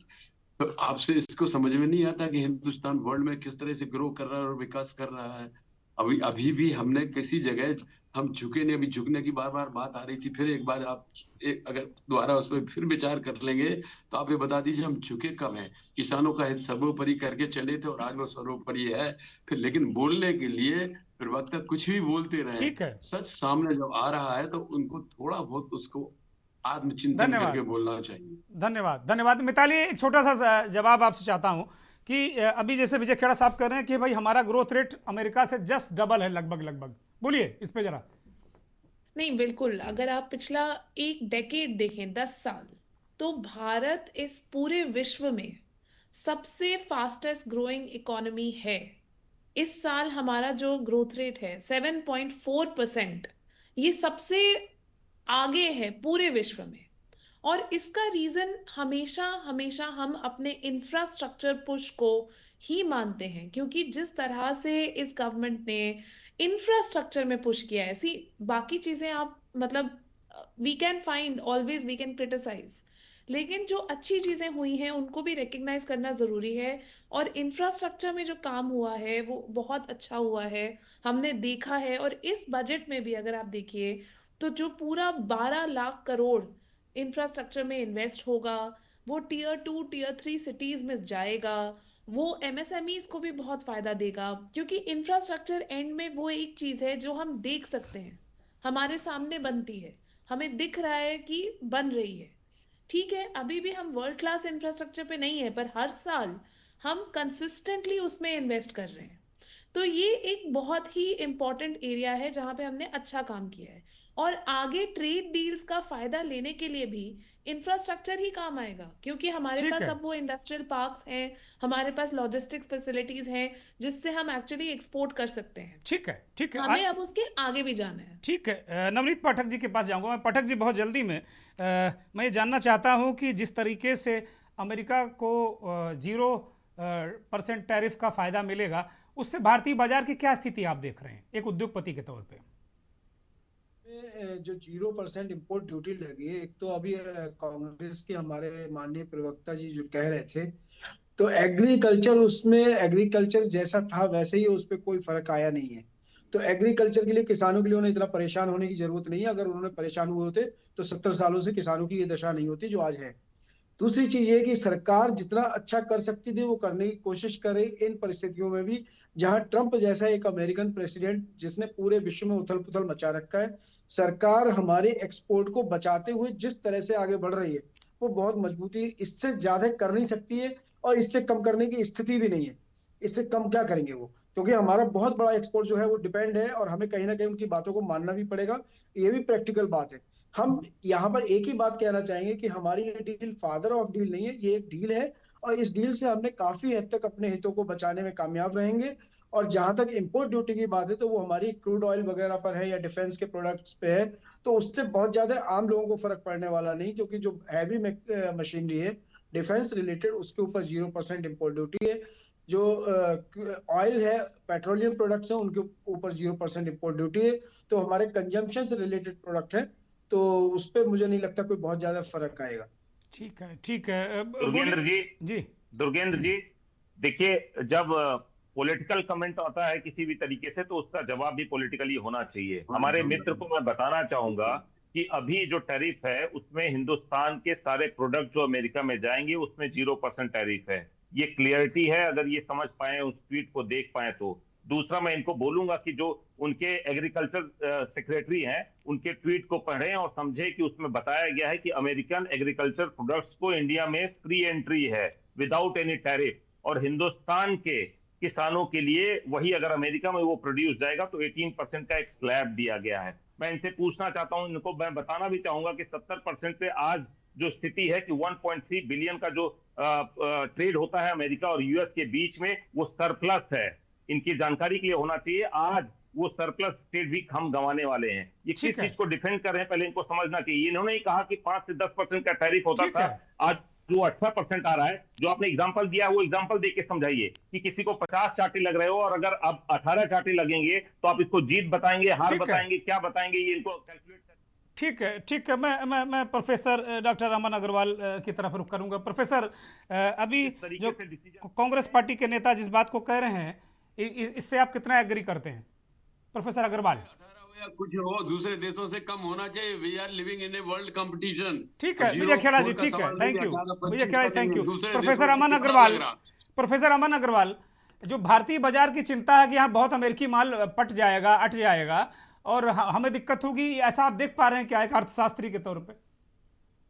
तो आपसे इसको समझ में नहीं आता कि हिंदुस्तान वर्ल्ड में किस तरह से ग्रो कर रहा है और विकास कर रहा है। अभी भी हमने किसी जगह हम झुके नहीं, अभी झुकने की बार बार बात आ रही थी, फिर एक बार आप अगर दोबारा उस पर फिर विचार कर लेंगे तो आप ये बता दीजिए हम झुके कब हैं। किसानों का हित सर्वोपरि करके चले थे और आज वो सर्वोपरि है, फिर लेकिन बोलने के लिए फिर वक्त तक कुछ भी बोलते रहे। सच सामने जब आ रहा है तो उनको थोड़ा बहुत उसको आत्मचिंतन करके बोलना चाहिए। धन्यवाद धन्यवाद। मिताली, एक छोटा सा जवाब आपसे चाहता हूँ कि अभी जैसे विजय खेड़ा साहब कह रहे हैं कि भाई हमारा ग्रोथ रेट अमेरिका से जस्ट डबल है, लगभग, बोलिए इस पे जरा। नहीं, बिल्कुल, अगर आप पिछला एक डेकेड देखें, 10 साल, तो भारत इस पूरे विश्व में सबसे फास्टेस्ट ग्रोइंग इकोनॉमी है। इस साल हमारा जो ग्रोथ रेट है 7.4%, ये सबसे आगे है पूरे विश्व में। और इसका रीजन हमेशा हम अपने इंफ्रास्ट्रक्चर पुश को ही मानते हैं, क्योंकि जिस तरह से इस गवर्नमेंट ने इंफ्रास्ट्रक्चर में पुश किया है, बाकी चीजें आप मतलब वी कैन क्रिटिसाइज, लेकिन जो अच्छी चीजें हुई हैं उनको भी रिकग्नाइज करना जरूरी है। और इंफ्रास्ट्रक्चर में जो काम हुआ है वो बहुत अच्छा हुआ है, हमने देखा है। और इस बजट में भी अगर आप देखिए तो जो पूरा 12 लाख करोड़ इंफ्रास्ट्रक्चर में इन्वेस्ट होगा, वो टियर 2 टियर 3 सिटीज में जाएगा, वो एमएसएमईज को भी बहुत फायदा देगा, क्योंकि इंफ्रास्ट्रक्चर एंड में वो एक चीज है जो हम देख सकते हैं, हमारे सामने बनती है, हमें दिख रहा है कि बन रही है। ठीक है, अभी भी हम वर्ल्ड क्लास इंफ्रास्ट्रक्चर पे नहीं है, पर हर साल हम कंसिस्टेंटली उसमें इन्वेस्ट कर रहे हैं। तो ये एक बहुत ही इंपॉर्टेंट एरिया है जहां पे हमने अच्छा काम किया है, और आगे ट्रेड डील्स का फायदा लेने के लिए भी इंफ्रास्ट्रक्चर ही काम आएगा, क्योंकि हमारे ठीक पास है, अब वो इंडस्ट्रियल पार्क्स हैं, हमारे पास लॉजिस्टिक्स फैसिलिटीज हैं जिससे हम एक्चुअली एक्सपोर्ट कर सकते हैं। ठीक है, ठीक है। हमें अब उसके आगे भी जाना है। ठीक है, नवनीत पाठक जी के पास जाऊंगा मैं। पाठक जी, बहुत जल्दी में मैं ये जानना चाहता हूं कि जिस तरीके से अमेरिका को 0% टैरिफ का फायदा मिलेगा, उससे भारतीय बाजार की क्या स्थिति आप देख रहे हैं एक उद्योगपति के तौर पे? जो 0% इम्पोर्ट ड्यूटी लगी है, एक तो अभी कांग्रेस के हमारे माननीय प्रवक्ता जी जो कह रहे थे, तो एग्रीकल्चर, उसमें एग्रीकल्चर जैसा था वैसे ही उस पर कोई फर्क आया नहीं है। तो एग्रीकल्चर के लिए, किसानों के लिए उन्हें इतना परेशान होने की जरूरत नहीं है। अगर उन्होंने परेशान हुए होते तो 70 सालों से किसानों की ये दशा नहीं होती जो आज है। दूसरी चीज ये कि सरकार जितना अच्छा कर सकती थी वो करने की कोशिश करे इन परिस्थितियों में भी, जहां ट्रंप जैसा एक अमेरिकन प्रेसिडेंट जिसने पूरे विश्व में उथल पुथल मचा रखा है, सरकार हमारे एक्सपोर्ट को बचाते हुए जिस तरह से आगे बढ़ रही है वो बहुत मजबूती, इससे ज्यादा कर नहीं सकती है, और इससे कम करने की स्थिति भी नहीं है। इससे कम क्या करेंगे वो, क्योंकि हमारा बहुत बड़ा एक्सपोर्ट जो है वो डिपेंड है, और हमें कहीं ना कहीं उनकी बातों को मानना भी पड़ेगा। ये भी प्रैक्टिकल बात है। हम यहाँ पर एक ही बात कहना चाहेंगे कि हमारी ये डील फादर ऑफ डील नहीं है, ये एक डील है, और इस डील से हमने काफी हद तक अपने हितों को बचाने में कामयाब रहेंगे। और जहां तक इंपोर्ट ड्यूटी की बात है तो वो हमारी क्रूड ऑयल वगैरह पर है या डिफेंस के प्रोडक्ट्स पे है, तो उससे बहुत ज्यादा आम लोगों को फर्क पड़ने वाला नहीं, क्योंकि जो हैवी मशीनरी है डिफेंस रिलेटेड उसके ऊपर 0% इम्पोर्ट ड्यूटी है। जो ऑयल है, पेट्रोलियम प्रोडक्ट्स हैं, उनके ऊपर 0% इम्पोर्ट ड्यूटी है। तो हमारे कंजम्पशन से रिलेटेड प्रोडक्ट है, तो उस पर मुझे नहीं लगता कोई बहुत ज्यादा फर्क आएगा। ठीक है, ठीक है, दुर्गेंद्र बोलिए जी, जी। दुर्गेंद्र जी, देखिए, जब पॉलिटिकल कमेंट आता है किसी भी तरीके से तो उसका जवाब भी पॉलिटिकली होना चाहिए। हमारे मित्र को मैं बताना चाहूंगा कि अभी जो टैरिफ है उसमें हिंदुस्तान के सारे प्रोडक्ट जो अमेरिका में जाएंगे उसमें 0% टैरिफ है। ये क्लियरिटी है, अगर ये समझ पाए, उस ट्वीट को देख पाए तो। दूसरा, मैं इनको बोलूंगा कि जो उनके एग्रीकल्चर सेक्रेटरी हैं उनके ट्वीट को पढ़ें और समझें कि उसमें बताया गया है कि अमेरिकन एग्रीकल्चर प्रोडक्ट्स को इंडिया में फ्री एंट्री है विदाउट एनी टैरिफ, और हिंदुस्तान के किसानों के लिए वही अगर अमेरिका में वो प्रोड्यूस जाएगा तो 18% का एक स्लैब दिया गया है। मैं इनसे पूछना चाहता हूं, इनको मैं बताना भी चाहूंगा कि 70% से आज जो स्थिति है कि 1.3 बिलियन का जो ट्रेड होता है अमेरिका और यूएस के बीच में, वो सरप्लस है। इनकी जानकारी के लिए होना चाहिए, आज वो सरप्लस ट्रेड भी हम गंवाने वाले हैं। ये किस ठीक है, चीज को डिफेंड कर रहे हैं, पहले इनको समझना चाहिए। इन्होंने ही कहा कि 5 से 10% का टैरिफ होता ठीक था, है, आज जो 18% आ रहा है। जो आपने एग्जांपल दिया वो एग्जांपल देके समझाइए कि किसी को 50 चार्टे लग रहे हो और अगर अब 18 चार्टे लगेंगे तो आप इसको जीत बताएंगे, हार ठीक है, बताएंगे, क्या बताएंगे, ये इनको कैलकुलेट कर। ठीक है, ठीक है। मैं प्रोफेसर डॉक्टर अमन अग्रवाल की तरफ रुख करूंगा। प्रोफेसर, अभी इस तरीके जो से डिसीजन कांग्रेस पार्टी के नेता जिस बात को कह रहे हैं, इससे आप कितना एग्री करते हैं प्रोफेसर अग्रवाल? 18 हो या कुछ हो, दूसरे देशों से कम होना चाहिए। We are living in a world competition. ठीक है विजय खेड़ा जी, ठीक है, thank you Vijay Khera, thank you. Professor Aman Agrawal, professor Aman Agrawal, जो भारतीय बाजार की चिंता है कि यहाँ बहुत अमेरिकी माल पट जाएगा, अट जाएगा और हमें दिक्कत होगी, ऐसा आप देख पा रहे हैं क्या एक अर्थशास्त्री के तौर पे?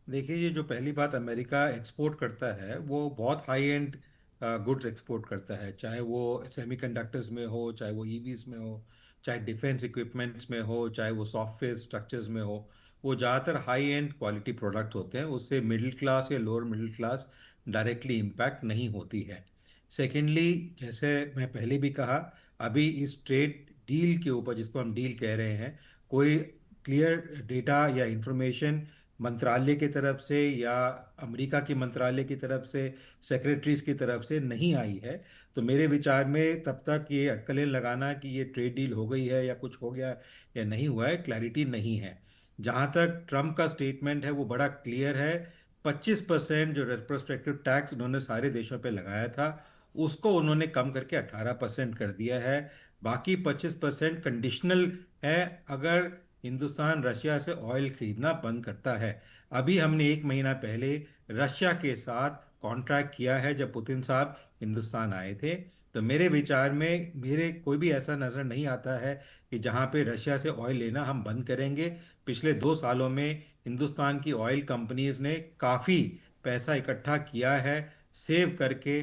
देखिए, ये जो पहली बात अमेरिका एक्सपोर्ट करता है वो बहुत हाई एंड गुड्स एक्सपोर्ट करता है, चाहे वो सेमीकंडक्टर्स में हो, चाहे वो ईवीज में हो, चाहे डिफेंस इक्विपमेंट्स में हो, चाहे वो सॉफ्टवेयर स्ट्रक्चर्स में हो। वो ज़्यादातर हाई एंड क्वालिटी प्रोडक्ट्स होते हैं, उससे मिडिल क्लास या lower middle class directly impact नहीं होती है। सेकेंडली, जैसे मैं पहले भी कहा, अभी इस ट्रेड डील के ऊपर, जिसको हम डील कह रहे हैं, कोई क्लियर डेटा या इंफॉर्मेशन मंत्रालय की तरफ से या अमेरिका की मंत्रालय की तरफ से, सेक्रेटरीज की तरफ से नहीं आई है। तो मेरे विचार में तब तक ये अटकलें लगाना कि ये ट्रेड डील हो गई है या कुछ हो गया या नहीं हुआ है, क्लैरिटी नहीं है। जहाँ तक ट्रम्प का स्टेटमेंट है वो बड़ा क्लियर है। 25% जो रेट्रोस्पेक्टिव टैक्स उन्होंने सारे देशों पे लगाया था उसको उन्होंने कम करके 18% कर दिया है। बाकी 25% कंडीशनल है, अगर हिंदुस्तान रशिया से ऑयल खरीदना बंद करता है। अभी हमने एक महीना पहले रशिया के साथ कॉन्ट्रैक्ट किया है जब पुतिन साहब हिंदुस्तान आए थे। तो मेरे विचार में मेरे कोई भी ऐसा नज़र नहीं आता है कि जहाँ पे रशिया से ऑयल लेना हम बंद करेंगे। पिछले 2 सालों में हिंदुस्तान की ऑयल कंपनीज ने काफ़ी पैसा इकट्ठा किया है, सेव करके,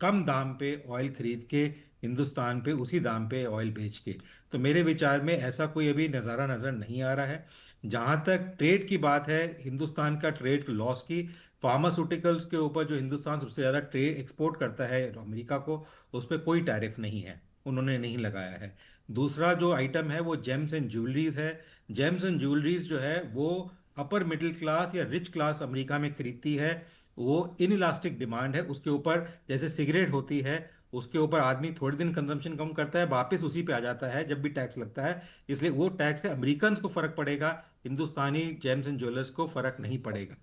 कम दाम पे ऑयल खरीद के, हिंदुस्तान पे उसी दाम पे ऑयल बेच के। तो मेरे विचार में ऐसा कोई अभी नज़ारा नज़र नहीं आ रहा है। जहाँ तक ट्रेड की बात है, हिंदुस्तान का ट्रेड लॉस की, फार्मास्यूटिकल्स के ऊपर जो हिंदुस्तान सबसे ज़्यादा ट्रेड एक्सपोर्ट करता है अमेरिका को, उस पर कोई टैरिफ नहीं है, उन्होंने नहीं लगाया है। दूसरा जो आइटम है वो जेम्स एंड ज्वेलरीज है। जेम्स एंड ज्वेलरीज जो है वो अपर मिडिल क्लास या रिच क्लास अमेरिका में खरीदती है। वो इन इलास्टिक डिमांड है उसके ऊपर, जैसे सिगरेट होती है, उसके ऊपर आदमी थोड़े दिन कंजम्पशन कम करता है, वापस उसी पे आ जाता है जब भी टैक्स लगता है। इसलिए वो टैक्स से अमेरिकन को फर्क पड़ेगा, हिंदुस्तानी जेम्स एंड ज्वेलर्स को फर्क नहीं पड़ेगा।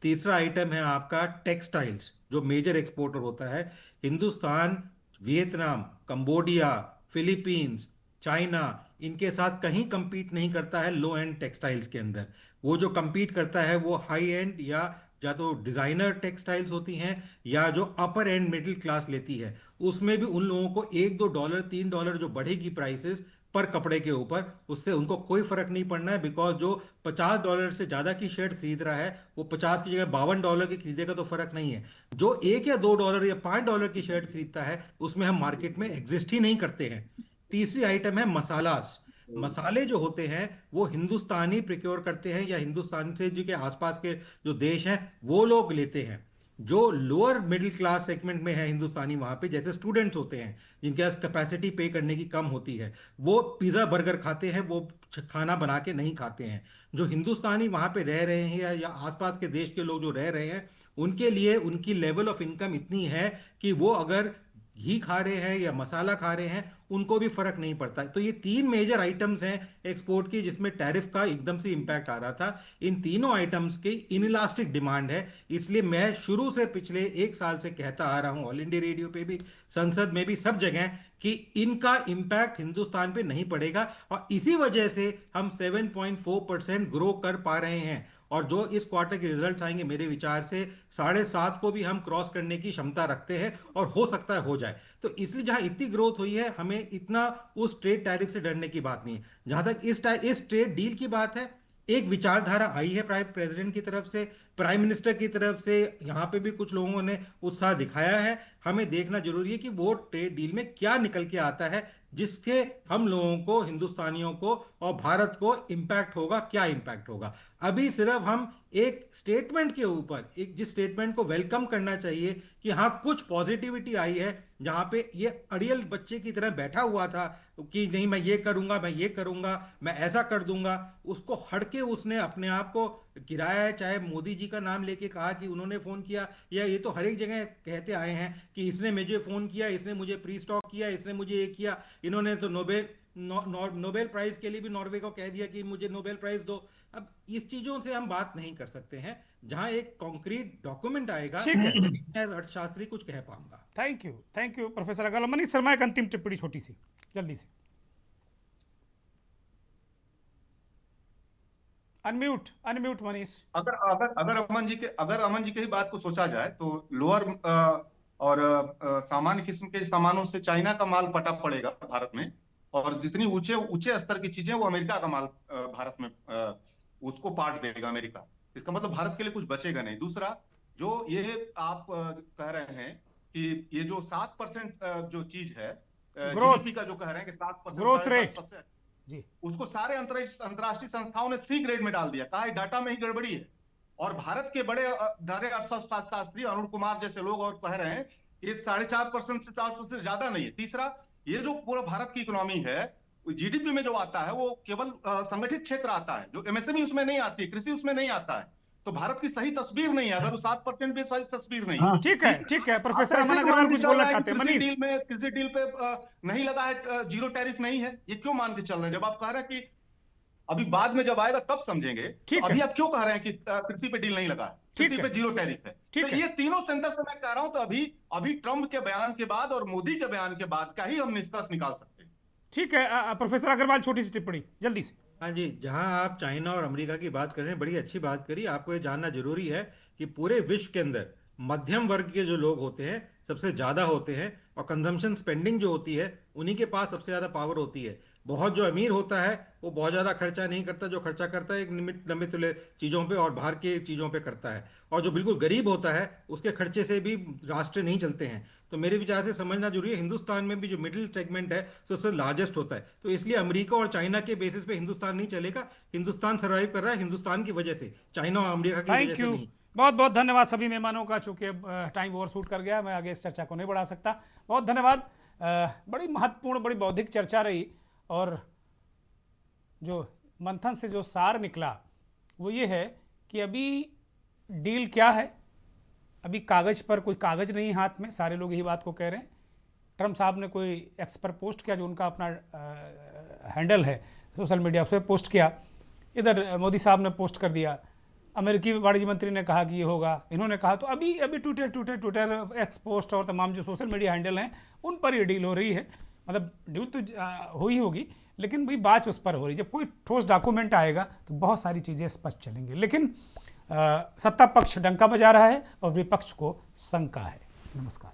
तीसरा आइटम है आपका टेक्सटाइल्स, जो मेजर एक्सपोर्टर होता है। Hindustan Vietnam, Cambodia, Philippines, China, इनके साथ कहीं compete नहीं करता है लो एंड टेक्सटाइल्स के अंदर। वो जो compete करता है वो हाई एंड या तो डिज़ाइनर टेक्सटाइल्स होती हैं या जो अपर एंड मिडिल क्लास लेती है। उसमें भी उन लोगों को $1-2 $3 जो बढ़ेगी प्राइसेस पर कपड़े के ऊपर, उससे उनको कोई फर्क नहीं पड़ना है, बिकॉज जो $50 से ज़्यादा की शर्ट खरीद रहा है वो 50 की जगह $52 की खरीदेगा, तो फर्क नहीं है। जो $1 या $2 या $5 की शर्ट खरीदता है उसमें हम मार्केट में एग्जिस्ट ही नहीं करते हैं। तीसरी आइटम है मसालास। मसाले जो होते हैं वो हिंदुस्तानी प्रिक्योर करते हैं या हिंदुस्तान से जो के आसपास के जो देश हैं वो लोग लेते हैं। जो लोअर मिडिल क्लास सेगमेंट में है हिंदुस्तानी, वहाँ पे जैसे स्टूडेंट्स होते हैं जिनके पास कैपेसिटी पे करने की कम होती है, वो पिज़्ज़ा बर्गर खाते हैं, वो खाना बना के नहीं खाते हैं। जो हिंदुस्तानी वहाँ पे रह रहे हैं या आसपास के देश के लोग जो रह रहे हैं, उनके लिए उनकी लेवल ऑफ इनकम इतनी है कि वो अगर घी खा रहे हैं या मसाला खा रहे हैं उनको भी फर्क नहीं पड़ता। तो ये 3 मेजर आइटम्स हैं एक्सपोर्ट की जिसमें टैरिफ का एकदम से इम्पैक्ट आ रहा था। इन तीनों आइटम्स की इनइलास्टिक डिमांड है। इसलिए मैं शुरू से पिछले 1 साल से कहता आ रहा हूं, ऑल इंडिया रेडियो पे भी, संसद में भी, सब जगह, कि इनका इम्पैक्ट हिंदुस्तान पे नहीं पड़ेगा। और इसी वजह से हम 7.4% ग्रो कर पा रहे हैं। और जो इस क्वार्टर के रिजल्ट आएंगे मेरे विचार से 7.5 को भी हम क्रॉस करने की क्षमता रखते हैं और हो सकता है हो जाए। तो इसलिए जहां इतनी ग्रोथ हुई है, हमें इतना उस ट्रेड टैरिफ से डरने की बात नहीं है। जहां तक इस ट्रेड डील की बात है, एक विचारधारा आई है प्राइम प्रेसिडेंट की तरफ से, प्राइम मिनिस्टर की तरफ से, यहाँ पे भी कुछ लोगों ने उत्साह दिखाया है। हमें देखना जरूरी है कि वो ट्रेड डील में क्या निकल के आता है, जिसके हम लोगों को, हिंदुस्तानियों को और भारत को इम्पैक्ट होगा। क्या इम्पैक्ट होगा? अभी सिर्फ हम एक स्टेटमेंट के ऊपर, एक जिस स्टेटमेंट को वेलकम करना चाहिए कि हाँ कुछ पॉजिटिविटी आई है, जहां पे ये अड़ियल बच्चे की तरह बैठा हुआ था कि नहीं मैं ये करूंगा, मैं ये करूंगा, मैं ऐसा कर दूंगा, उसको हट के उसने अपने आप को गिराया है। चाहे मोदी जी का नाम लेके कहा कि उन्होंने फोन किया, या ये तो हर एक जगह कहते आए हैं कि इसने मुझे फोन किया, इसने मुझे प्री स्टॉक किया, इसने मुझे ये किया। इन्होंने तो नोबेल प्राइज के लिए भी नॉर्वे को कह दिया कि मुझे नोबेल प्राइज दो। अब इस चीजों से हम बात नहीं कर सकते हैं। जहां एक कॉन्क्रीट डॉक्यूमेंट आएगा, ठीक है। मैं अर्थशास्त्री कुछ कह पाऊंगा। Thank you professor Agarwal. Manish Sharma, एक अंतिम टिप्पणी छोटी सी, जल्दी से। अनम्यूट मनीष। अगर अमन जी की बात को सोचा जाए तो लोअर और सामान्य किस्म के सामानों से चाइना का माल पटा पड़ेगा भारत में, और जितनी ऊंचे स्तर की चीजें वो अमेरिका का माल भारत में उसको पार्ट देगा अमेरिका। इसका मतलब भारत के लिए कुछ बचेगा नहीं। दूसरा, जो ये आप कह रहे हैं कि ये जो 7% जो चीज है जीडीपी का, जो कह रहे हैं कि 7% ग्रोथ रेट जी, उसको सारे अंतरराष्ट्रीय संस्थाओं ने सी ग्रेड में डाल दिया। कहा है डाटा में ही गड़बड़ी है। और भारत के बड़े अर्थशास्त्री अरुण कुमार जैसे लोग और कह रहे हैं ये 4.5% से 4% ज्यादा नहीं है। तीसरा, ये जो पूरा भारत की इकोनॉमी है, जीडीपी में जो आता है वो केवल संगठित क्षेत्र आता है, जो एमएसएमई उसमें नहीं आती, कृषि उसमें नहीं आता है। तो भारत की सही तस्वीर नहीं है, अगर वो 7% भी सही तस्वीर नहीं है। ठीक है प्रोफेसर अमन अग्रवाल कुछ बोलना चाहते हैं। मनीष, किसी डील पे नहीं लगा है, जीरो टैरिफ नहीं है, ये क्यों मान के चल रहे हैं? जब आप कह रहे हैं कि अभी बाद में जब आएगा तब समझेंगे, तो अभी आप क्यों कह रहे हैं कि कृषि पे डील नहीं लगा है, कृषि पे जीरो टैरिफ है? तो ये तीनों सेंटर से मैं कह रहा हूं, तो अभी ट्रंप के बयान के बाद और मोदी के बयान के बाद का ही हम निष्कर्ष निकाल सकते हैं। ठीक है प्रोफेसर अग्रवाल, छोटी सी टिप्पणी जल्दी से। हाँ जी, जहां आप चाइना और अमेरिका की बात कर रहे हैं, बड़ी अच्छी बात करी। आपको ये जानना जरूरी है कि पूरे विश्व के अंदर मध्यम वर्ग के जो लोग होते हैं सबसे ज्यादा होते हैं, और कंजम्पशन स्पेंडिंग जो होती है उन्हीं के पास सबसे ज्यादा पावर होती है। बहुत जो अमीर होता है वो बहुत ज्यादा खर्चा नहीं करता, जो खर्चा करता है एक निमित लंबे तुले चीजों पे और बाहर के चीजों पे करता है। और जो बिल्कुल गरीब होता है उसके खर्चे से भी राष्ट्र नहीं चलते हैं। तो मेरे विचार से समझना जरूरी है, हिंदुस्तान में भी जो मिडिल सेगमेंट है सबसे लार्जेस्ट होता है। तो इसलिए अमेरिका और चाइना के बेसिस पे हिंदुस्तान नहीं चलेगा। हिंदुस्तान सर्वाइव कर रहा है हिंदुस्तान की वजह से, चाइना और अमेरिका की वजह थैंक से यू, नहीं। बहुत बहुत धन्यवाद सभी मेहमानों का। चूंकि अब टाइम ओवरशूट कर गया, मैं आगे इस चर्चा को नहीं बढ़ा सकता। बहुत धन्यवाद। बड़ी महत्वपूर्ण, बड़ी बौद्धिक चर्चा रही, और जो मंथन से जो सार निकला वो ये है कि अभी डील क्या है, अभी कागज़ पर कोई कागज़ नहीं हाथ में, सारे लोग यही बात को कह रहे हैं। ट्रम्प साहब ने कोई एक्स पर पोस्ट किया, जो उनका अपना हैंडल है सोशल मीडिया, उस पर पोस्ट किया। इधर मोदी साहब ने पोस्ट कर दिया, अमेरिकी वाणिज्य मंत्री ने कहा कि ये होगा, इन्होंने कहा। तो अभी ट्विटर एक्स पोस्ट और तमाम जो सोशल मीडिया हैंडल हैं उन पर ये डील हो रही है। मतलब डील तो हो ही होगी, लेकिन भाई बात उस पर हो रही है। जब कोई ठोस डॉक्यूमेंट आएगा तो बहुत सारी चीज़ें स्पष्ट चलेंगी। लेकिन सत्ता पक्ष डंका बजा रहा है और विपक्ष को शंका है। नमस्कार।